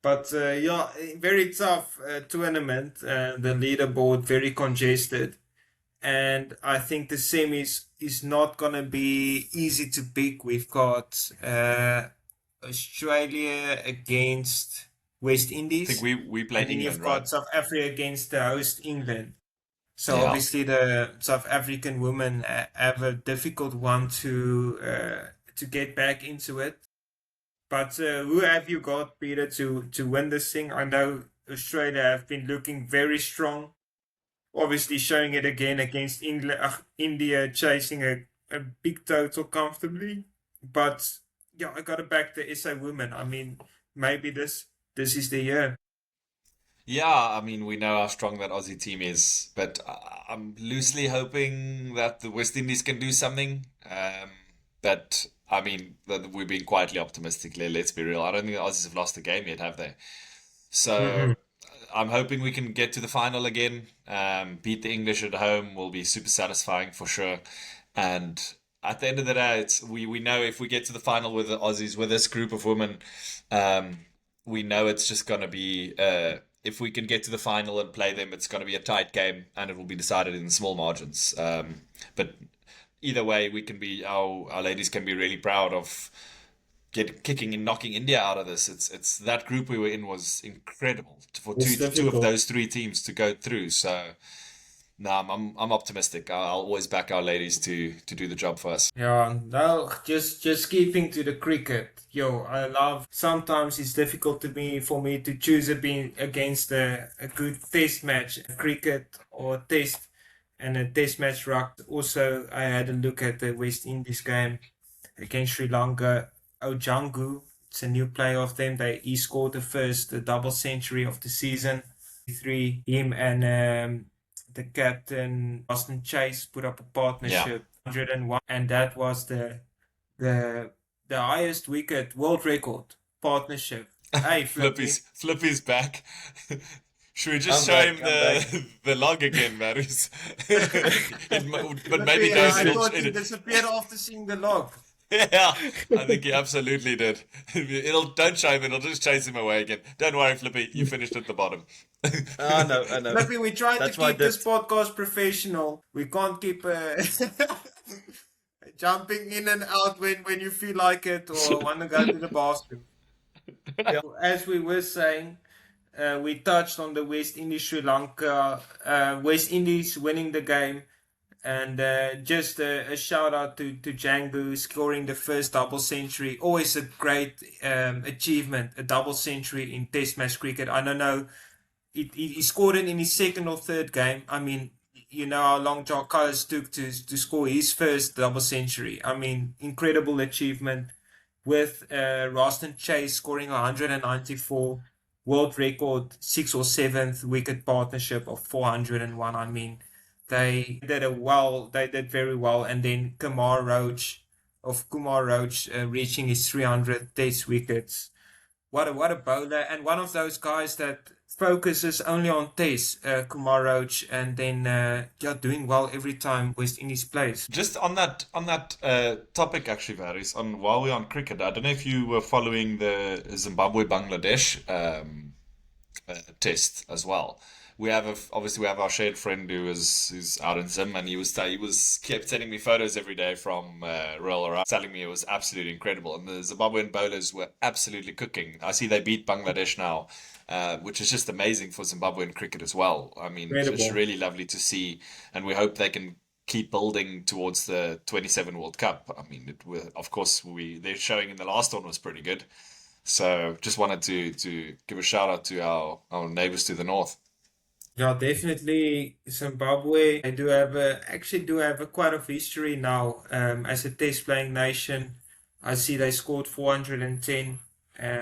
But yeah, very tough tournament. The leaderboard very congested, and I think the semis is not gonna be easy to pick. We've got Australia against West I Indies, think we played and then England, you've right? got South Africa against the host England. So Yeah. obviously the South African women have a difficult one to get back into it. But who have you got, Peter, to win this thing? I know Australia have been looking very strong, obviously showing it again against England, India chasing a big total comfortably. But yeah, I got to back the SA women. I mean, maybe this is the year. Yeah, I mean, we know how strong that Aussie team is, but I'm loosely hoping that the West Indies can do something. But I mean, that we're being quietly optimistic. Let's be real. I don't think the Aussies have lost a game yet, have they? So I'm hoping we can get to the final again. Beat the English at home will be super satisfying for sure. And at the end of the day, we know if we get to the final with the Aussies, with this group of women, we know it's just going to be, if we can get to the final and play them, it's going to be a tight game and it will be decided in small margins. But either way, our ladies can be really proud of kicking and knocking India out of this. It's that group we were in was incredible for It's two of difficult. those 3 teams to go through. So no, I'm optimistic. I'll always back our ladies to do the job for us. Yeah, no, just keeping to the cricket. Yo, I love. Sometimes it's difficult for me to choose against a good test match, cricket or test, and a test match rugby. Also, I had a look at the West Indies game against Sri Lanka. Ojangu, it's a new player of them. He scored the first double century of the season. Him and the captain Austin Chase put up a partnership, 101, and that was the highest wicket world record partnership Hey, Flippy. Flippy's back. Should we just I'm show back, him I'm the log again, Marius? But maybe Flippy, don't. I thought he disappeared after seeing the log. Yeah, I think he absolutely did. Don't show him, it'll just chase him away again. Don't worry, Flippy, you finished at the bottom. I know. Flippy, we're trying to That's why keep this podcast professional. We can't keep jumping in and out when you feel like it or want to go to the bathroom. As we were saying, we touched on the West Indies, Sri Lanka, West Indies winning the game. And just a shout out to Django scoring the first double century. Always a great achievement, a double century in Test match cricket. I don't know, he scored it in his second or third game. I mean, you know how long Jack Willis took to score his first double century. I mean, incredible achievement with Roston Chase scoring 194. World record 6th or 7th wicket partnership of 401. I mean, they did very well. And then Kumar Roach reaching his 300th Test wickets. What a bowler, and one of those guys that focuses only on Test, Kumar Roach, and then doing well every time West Indies plays. Just on that topic, actually, Varis, while we're on cricket, I don't know if you were following the Zimbabwe Bangladesh test as well. Obviously we have our shared friend who's out in Zim, and he kept sending me photos every day from Royal Around, telling me it was absolutely incredible, and the Zimbabwean bowlers were absolutely cooking. I see they beat Bangladesh now, which is just amazing for Zimbabwean cricket as well. I mean, it's really lovely to see, and we hope they can keep building towards the 27 World Cup. I mean, of course they're showing in the last one was pretty good. So just wanted to give a shout out to our neighbors to the north. Yeah, definitely Zimbabwe. They do have quite a history now as a test playing nation. I see they scored 410,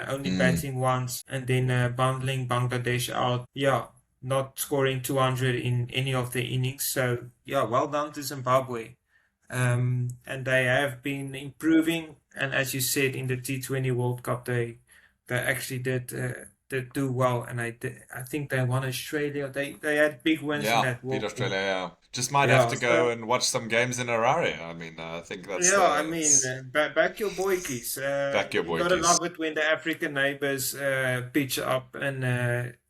only batting once, and then bundling Bangladesh out. Yeah, not scoring 200 in any of the innings. So yeah, well done to Zimbabwe. And they have been improving. And as you said, in the T20 World Cup, they actually did do well, and I think they won Australia. They had big wins in that World beat Cup. Australia. Yeah, just might have to go and watch some games in Harare. I mean, I think that's back your boykies. Back your boykies. You gotta love it when the African neighbors pitch up, and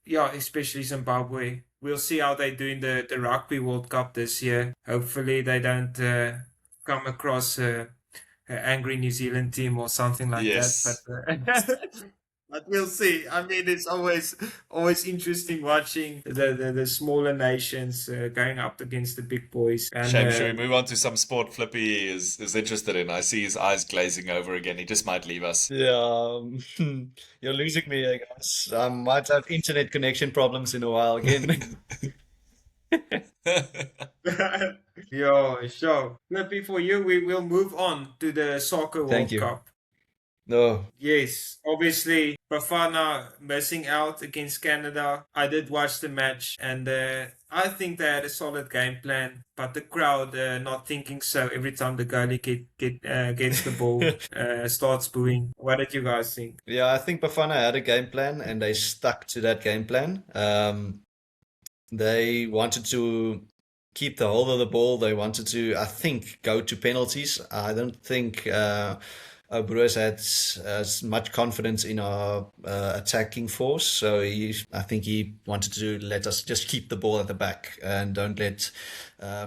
especially Zimbabwe. We'll see how they do in the Rugby World Cup this year. Hopefully, they don't come across an angry New Zealand team or something like that. But but we'll see. I mean, it's always interesting watching the smaller nations going up against the big boys. And, should we move on to some sport Flippy is interested in? I see his eyes glazing over again. He just might leave us. Yeah, you're losing me, I guess. Might have internet connection problems in a while again. Yeah, sure. Flippy, for you, we will move on to the Soccer World Cup. No. Yes, obviously Bafana missing out against Canada. I did watch the match, and I think they had a solid game plan, but the crowd not thinking so. Every time the goalie gets the ball, starts booing. What did you guys think? Yeah, I think Bafana had a game plan, and they stuck to that game plan. They wanted to keep the hold of the ball. They wanted to, I think, go to penalties. I don't think Bruce had as much confidence in our attacking force, so I think he wanted to let us just keep the ball at the back and don't let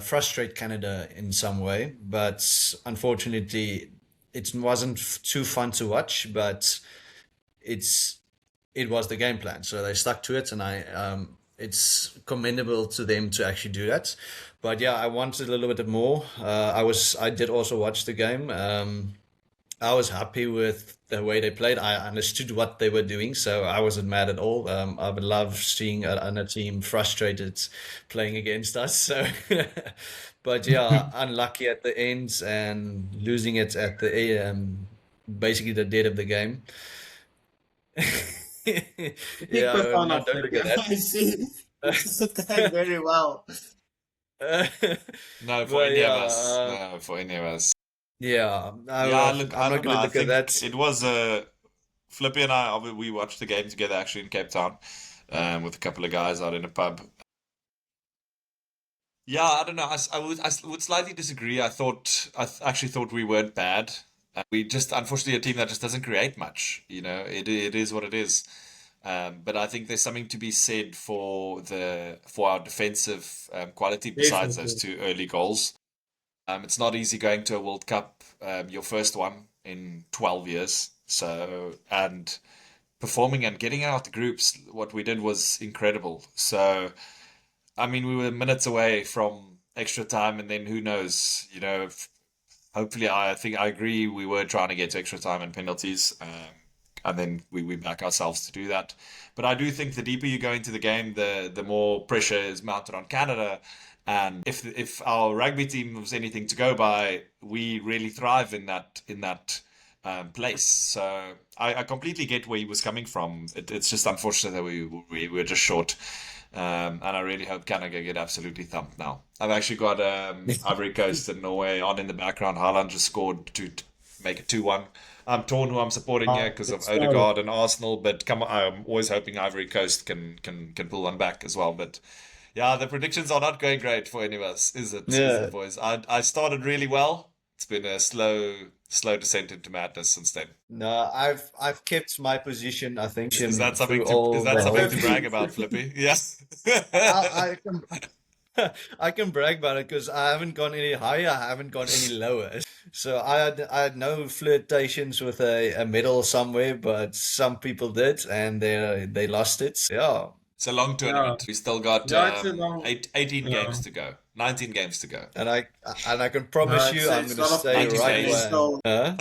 frustrate Canada in some way. But unfortunately, it wasn't too fun to watch. But it was the game plan, so they stuck to it, and it's commendable to them to actually do that. But yeah, I wanted a little bit more. I did also watch the game. I was happy with the way they played. I understood what they were doing, so I wasn't mad at all. I would love seeing a team frustrated playing against us. So, but yeah, unlucky at the end and losing it at the basically the dead of the game. Yeah, don't look at that. I see. Very well. No, for any of us. No, for any of us. Yeah, Yeah, look, I'm I not don't know. going to I look at think that. it was Flippy and we watched the game together actually in Cape Town, with a couple of guys out in a pub. Yeah, I don't know. I would slightly disagree. Actually thought we weren't bad. We just unfortunately a team that just doesn't create much. It is what it is. But I think there's something to be said for our defensive quality besides those Definitely. two early goals. It's not easy going to a World Cup, your first one in 12 years. So, and performing and getting out the groups, what we did was incredible. So, I mean, we were minutes away from extra time, and then who knows, hopefully, I think I agree. We were trying to get to extra time and penalties, and then we back ourselves to do that. But I do think the deeper you go into the game, the more pressure is mounted on Canada. And if our rugby team was anything to go by, we really thrive in that place. So I completely get where he was coming from. It's just unfortunate that we were just short. And I really hope Canada get absolutely thumped now. I've actually got Ivory Coast and Norway on in the background. Haaland just scored to make it 2-1. I'm torn who I'm supporting here because of Let's go. Odegaard and Arsenal, but come on, I'm always hoping Ivory Coast can pull one back as well. But yeah, the predictions are not going great for any of us, is it? Is Yeah. it, boys? I started really well. It's been a slow descent into madness since then. No, I've kept my position, I think, Is that through something to all is that the something whole. to brag about, Flippy? Yes. I can I can brag about it because I haven't gone any higher, I haven't gone any lower. So I had no flirtations with a medal somewhere, but some people did, and they lost it. Yeah, It's a long Yeah. tournament. We still got Yeah, it's a long. 18 Yeah. games to go. 19 games to go. and I can No, promise you, I'm it's gonna not a stay 90 right days. where I am. So Huh?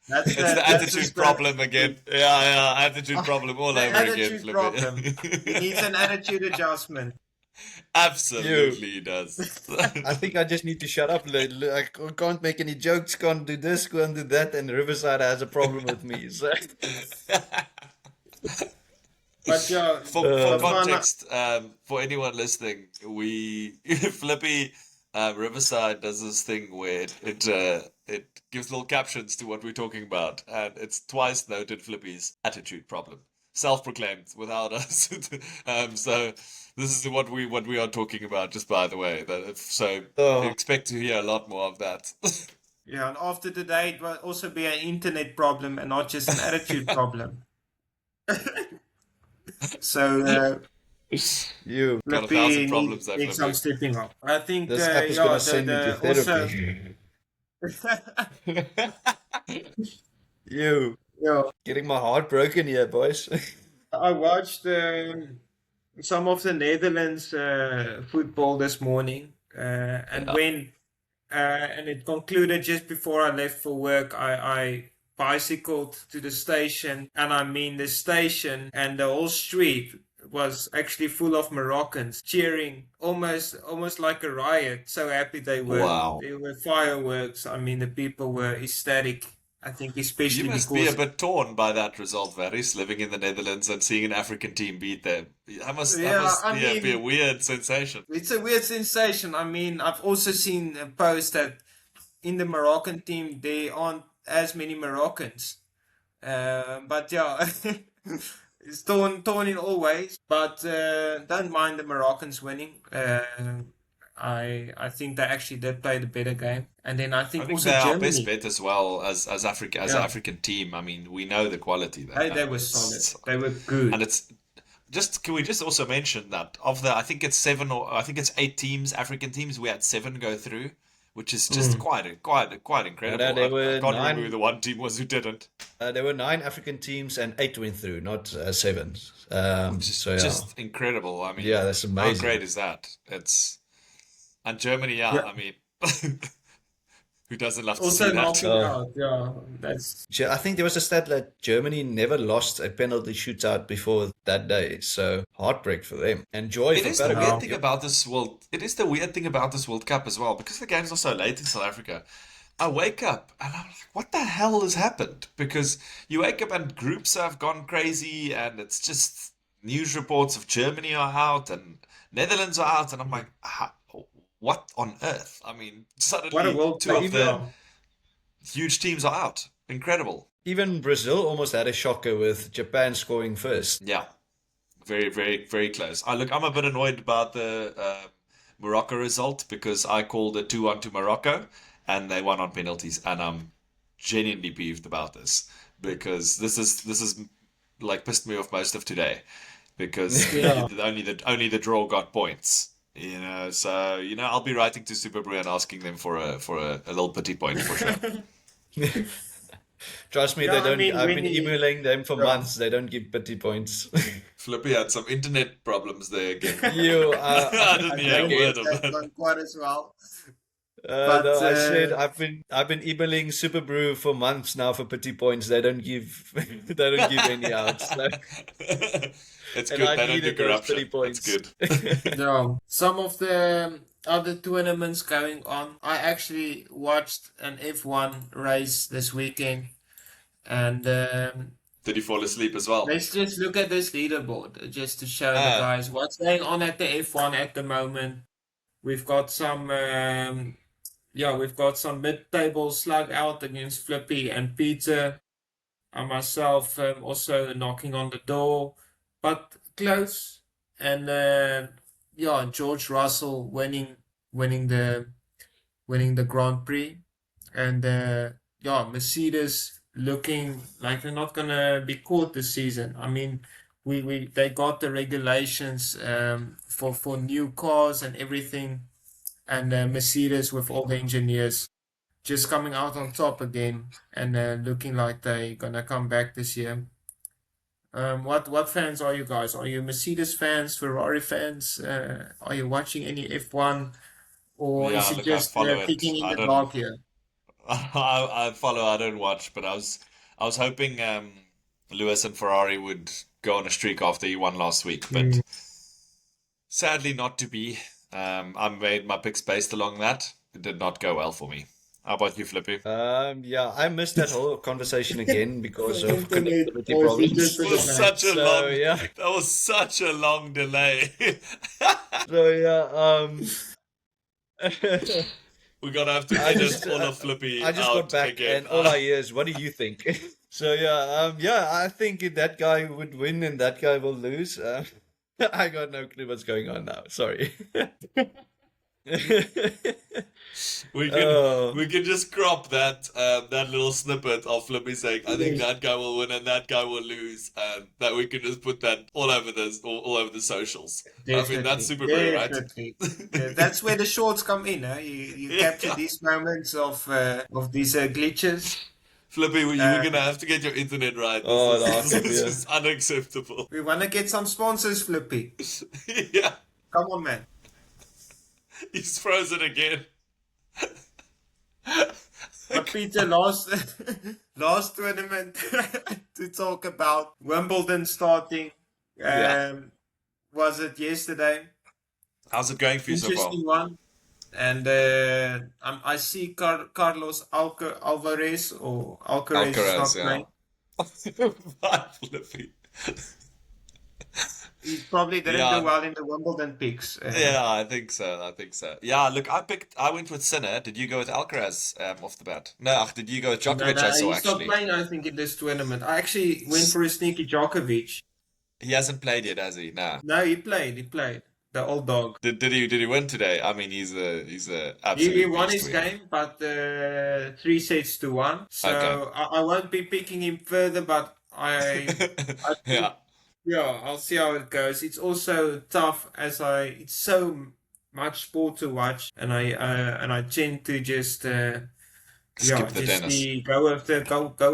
that's It's the that's attitude problem again. Yeah, attitude problem all the over again, attitude problem. He Flippy. needs an attitude adjustment. You. Absolutely he does. I think I just need to shut up. I can't make any jokes, can't do this, can't do that, and Riverside has a problem with me. So. But yeah, For Uh, context, for anyone listening, Flippy, Riverside does this thing where it gives little captions to what we're talking about, and it's twice noted Flippy's attitude problem, self-proclaimed without us. So this is what we are talking about. Just by the way, so oh, expect to hear a lot more of that. yeah, and after today, it will also be an internet problem and not just an attitude problem. So you. Got a Flippy thousand problems there, needs some Flippy. stepping up. I think This app is yeah, gonna send me to the also therapy. You. yeah, Getting my heart broken here, boys. I watched some of the Netherlands football this morning, and Yeah. when and it concluded just before I left for work. I bicycled to the station, and I mean the station and the whole street was actually full of Moroccans cheering, almost like a riot. So happy they were. Wow. There were fireworks. I mean, the people were ecstatic. I think You especially must be a because bit torn by that result, Varys, living in the Netherlands and seeing an African team beat them. That yeah, must I be a mean, weird sensation. it's a weird sensation. I mean, I've also seen a post that in the Moroccan team there aren't as many Moroccans. But yeah, it's torn in all ways. But don't mind the Moroccans winning. I think they actually did play the better game. And then I I think think also they're our best Germany. bet as well as Africa as an Yeah, African team. I mean, we know the quality they they have. were solid. It's They were and good. it's just can we just also mention that of the I think it's seven or I think it's 8 teams, African teams, we had 7 go through, which is just Mm. quite No, no, incredible. I can't remember who the one team was who didn't. there were 9 African teams and 8 went through, not 7. Which is So yeah, just incredible. I mean, yeah, that's how amazing. great is that? And Germany, yeah, Yeah. I mean, who doesn't love to see Also that? knocking Oh. out. Yeah, that's I think there was a stat that Germany never lost a penalty shootout before that day. So heartbreak for them and joy It for is the Paraguay. weird no. thing about this world. It is the weird thing about this World Cup as well, because the games are so late in South Africa. I wake up and I'm like, what the hell has happened? Because you wake up and groups have gone crazy, and it's just news reports of Germany are out and Netherlands are out, and I'm like, what on earth? I mean, What a suddenly World two But Cup. of the even Yeah. huge teams are out. Incredible. Even Brazil almost had a shocker with Japan scoring first. Yeah, very, very, very close. Look, I'm a bit annoyed about the Morocco result because I called a 2-1 to Morocco and they won on penalties, and I'm genuinely peeved about this because this is like pissed me off most of today because Yeah. only the draw got points. So I'll be writing to Super Brew and asking them for a little pity point for sure. Trust me, Yeah, they I don't. mean, I've when been you- emailing them for Yeah. months. They don't give pity points. Flippy had some internet problems there again. you, I didn't hear a don't word get of that that. one quite as well. no, I said uh, I've been emailing Super Brew for months now for pity points. They don't give they don't give any out. So, It's and good. I They don't do needed those pity corruption. That's points. good. No, some of the other tournaments going on. I actually watched an F1 race this weekend, and Did you fall asleep as well? let's just look at this leaderboard just to show the Ah, guys what's going on at the F1 at the moment. We've got some, we've got some mid-table slug out against Flippy and Peter. I myself also knocking on the door, but close. And George Russell winning the Grand Prix, and Mercedes looking like they're not gonna be caught this season. I mean, they got the regulations for new cars and everything, and Mercedes with all the engineers just coming out on top again and looking like they're gonna come back this year. What fans are you guys? Are you Mercedes fans, Ferrari fans? Are you watching any F1, or yeah. is it Look, I just follow it. kicking in I the don't. dark here? I follow. I don't watch, but I was hoping Lewis and Ferrari would go on a streak after he won last week, but Mm. sadly not to be. I made my picks based along that. It did not go well for me. How about you, Flippy? Yeah, I missed that whole conversation again because of Internet connectivity was problems. just It was such a So long. yeah, That was such a long delay. so yeah, We're gonna have to I edit just all of Flippy I just out got back again. and all I hear is, "What do you think?" So yeah, I think that guy would win and that guy will lose. I got no clue what's going on now. Sorry. We can Oh. we can just crop that little snippet of Flippy saying, "I think that guy will win and that guy will lose," and that we can just put that all over all over the socials. I mean, that's super great, right? Definitely. Yeah, that's where the shorts come in. Huh? You Yeah. capture these moments of these glitches. Flippy, we're gonna have to get your internet right. Oh, This no, is yeah. just unacceptable. We want to get some sponsors, Flippy. Yeah, Come on, man. he's frozen again. But Peter, last tournament to talk about Wimbledon starting. Yeah. Was it yesterday? How's it going for you so far? Interesting one. And I see Carlos Alvarez or Alcaraz is Alcaraz, not yeah. playing. Bye, Flippy. He probably didn't Yeah. do well in the Wimbledon picks. Yeah, I think so. Yeah, look, I went with Sinner. Did you go with Alcaraz off the bat? No, did you go with Djokovic? I saw he's not actually. playing, I think, in this tournament. I actually went for a sneaky Djokovic. He hasn't played yet, has he? No. No, he played. The old dog. Did he win today? I mean, he's a absolute He won beast his for you. game, but 3-1. So Okay. I won't be picking him further, but Yeah. I'll see how it goes. It's also tough it's so much sport to watch, and I tend to just Skip the tennis. go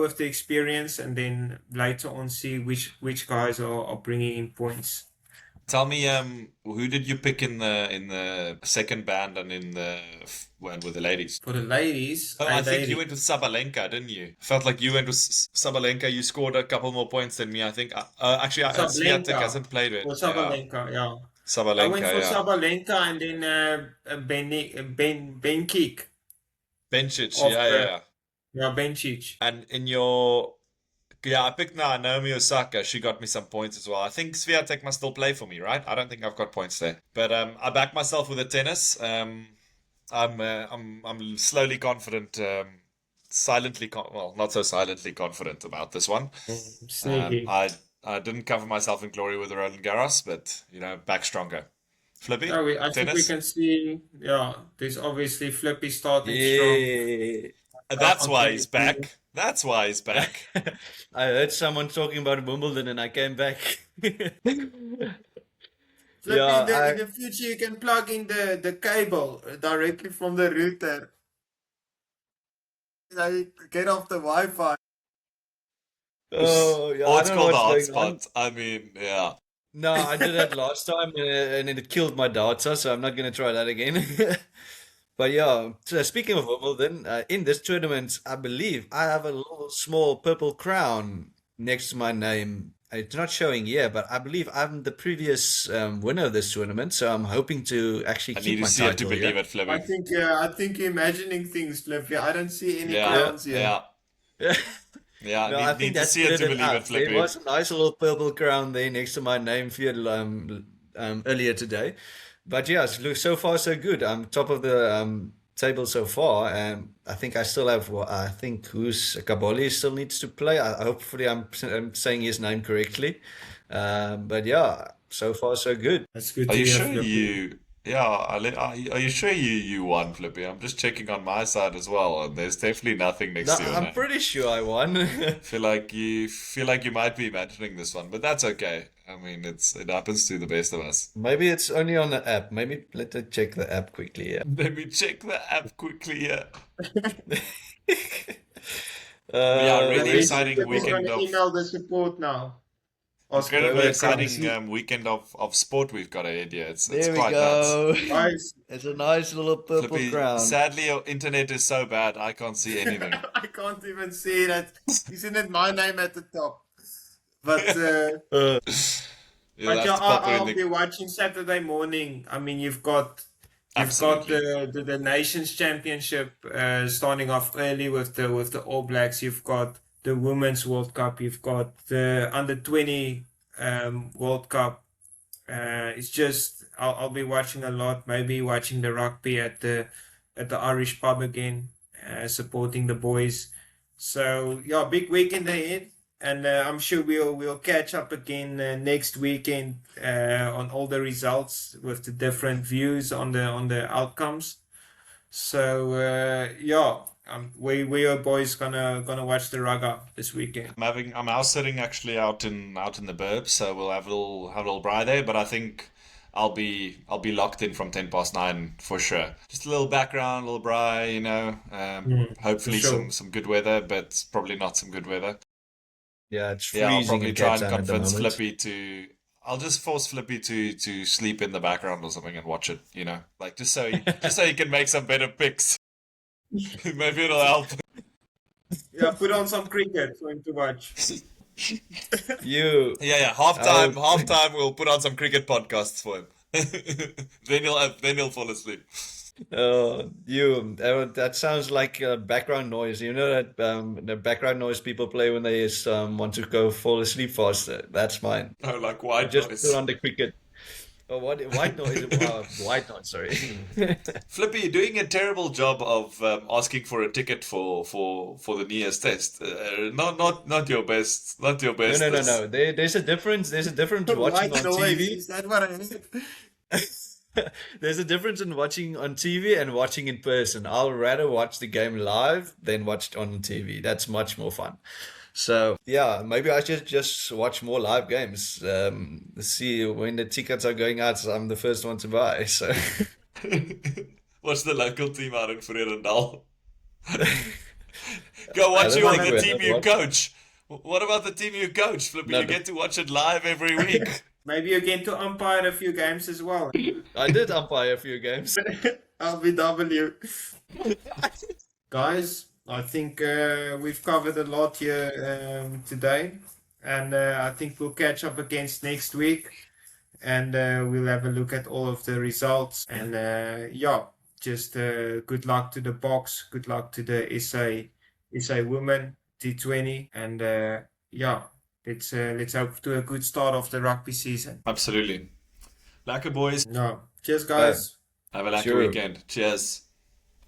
with the experience, and then later on see which guys are bringing in points. Tell me, who did you pick in the second band and in the one with the ladies? For the ladies, Oh, I think 880. you went with Sabalenka, didn't you? Felt like you went with Sabalenka. You scored a couple more points than me, I think. Actually, Swiatek Sabalenka. hasn't played it. For Yeah. Sabalenka, yeah. I Sabalenka, went for yeah. Sabalenka and then Ben Keek. Bencic, Of yeah, the- yeah. Yeah, Bencic. And in your... Yeah, I picked Naomi Osaka. She got me some points as well. I think Swiatek must still play for me, right? I don't think I've got points there. But I backed myself with the tennis. I'm slowly confident not so silently confident about this one. Sneaky. I didn't cover myself in glory with Roland Garros, but back stronger. Flippy, Yeah, I think we tennis. can see, there's obviously Flippy starting strong. Yeah. And that's on why he's 23. back. That's why he's back. I heard someone talking about Wimbledon and I came back. Flippy, Yeah, in the future, you can plug in the cable directly from the router. Get off the Wi-Fi. oh, yeah, Or I it's don't know called the what's going on. hotspot. I mean, yeah. No, I did that last time and it killed my data, so I'm not going to try that again. But yeah, so speaking of Wimbledon, in this tournament, I believe I have a little small purple crown next to my name. It's not showing here, but I believe I'm the previous winner of this tournament, so I'm hoping to actually I keep need my to see it to title believe here. it, Flippy. I think you're imagining things, Flippy. I don't see any Yeah, crowns here. yeah, yeah. No, I Need think to that's see it to cleared it believe it, up. There Flippy. was a nice little purple crown there next to my name for earlier today. But yes, look, so far so good. I'm top of the table so far, and I think I still have. Well, I think who's Kaboli still needs to play. Hopefully, I'm saying his name correctly. But yeah, so far so good. That's good Are to you hear, sure Flippy. are you sure you won, Flippy? I'm just checking on my side as well, and there's definitely nothing No, next to your I'm name. pretty sure I won. Feel like you might be imagining this one, but that's okay. I mean, it happens to the best of us. Maybe it's only on the app. Maybe let us check the app quickly. Yeah. Let me check the app quickly here. Yeah, really Where's exciting Flippy's weekend gonna of email the support now. Oscar, incredibly wait, can you exciting see? weekend of sport we've got ahead here. It's There we quite nuts. go. guys, It's a nice little purple Flippy, crown. sadly your internet is so bad I can't see anything. I can't even see that. Isn't it my name at the top? But You'll have to pop it in I'll be the watching Saturday morning. I mean, you've got absolutely. the Nations Championship starting off early with the All Blacks. You've got the Women's World Cup. You've got the Under-20 World Cup. It's just I'll be watching a lot. Maybe watching the rugby at the Irish pub again, supporting the boys. So yeah, big weekend ahead, and I'm sure we'll catch up again next weekend on all the results with the different views on the outcomes. So yeah, we are boys gonna watch the rugger this weekend. I'm house sitting actually out in the burbs, so we'll have a little braai there, but I think I'll be locked in from 9:10 for sure. Just a little background, a little braai, For hopefully sure. some good weather, but probably not some good weather. Yeah, it's Yeah, I'll freezing probably in try Cape and Town at the convince moment. Flippy to. I'll just force Flippy to sleep in the background or something and watch it. Like just so he can make some better picks. Maybe it'll help. Yeah, put on some cricket for him to watch. You, Yeah. uh, Halftime. We'll put on some cricket podcasts for him. Then he'll fall asleep. that sounds like background noise. You know that the background noise people play when they want to go fall asleep faster. That's mine. Oh, like I white just put noise. on the cricket. Oh, what white noise? White noise. Sorry. Flippy, you're doing a terrible job of asking for a ticket for the New Year's test. Not your best. Not your No, best. no, no, no. There's a difference. There's a difference watching White on noise, TV. is that what I heard? There's a difference in watching on TV and watching in person. I'll rather watch the game live than watch it on TV. That's much more fun. So yeah, maybe I should just watch more live games. See when the tickets are going out, so I'm the first one to buy. So What's the local team out in Vredendal? Go I watch don't your think the we're team that you one. coach. What about the team you coach, Flippy? No, You get to watch it live every week. Maybe you get to umpire a few games as well. I did umpire a few games. LBW. Guys, I think we've covered a lot here today, and I think we'll catch up against next week, and we'll have a look at all of the results. And yeah, just good luck to the Boks, good luck to the SA Women T20, and yeah, let's hope to a good start of the rugby season. Absolutely. Lekker boys. No, cheers, Uh, guys. Have a lekker sure. weekend. Cheers.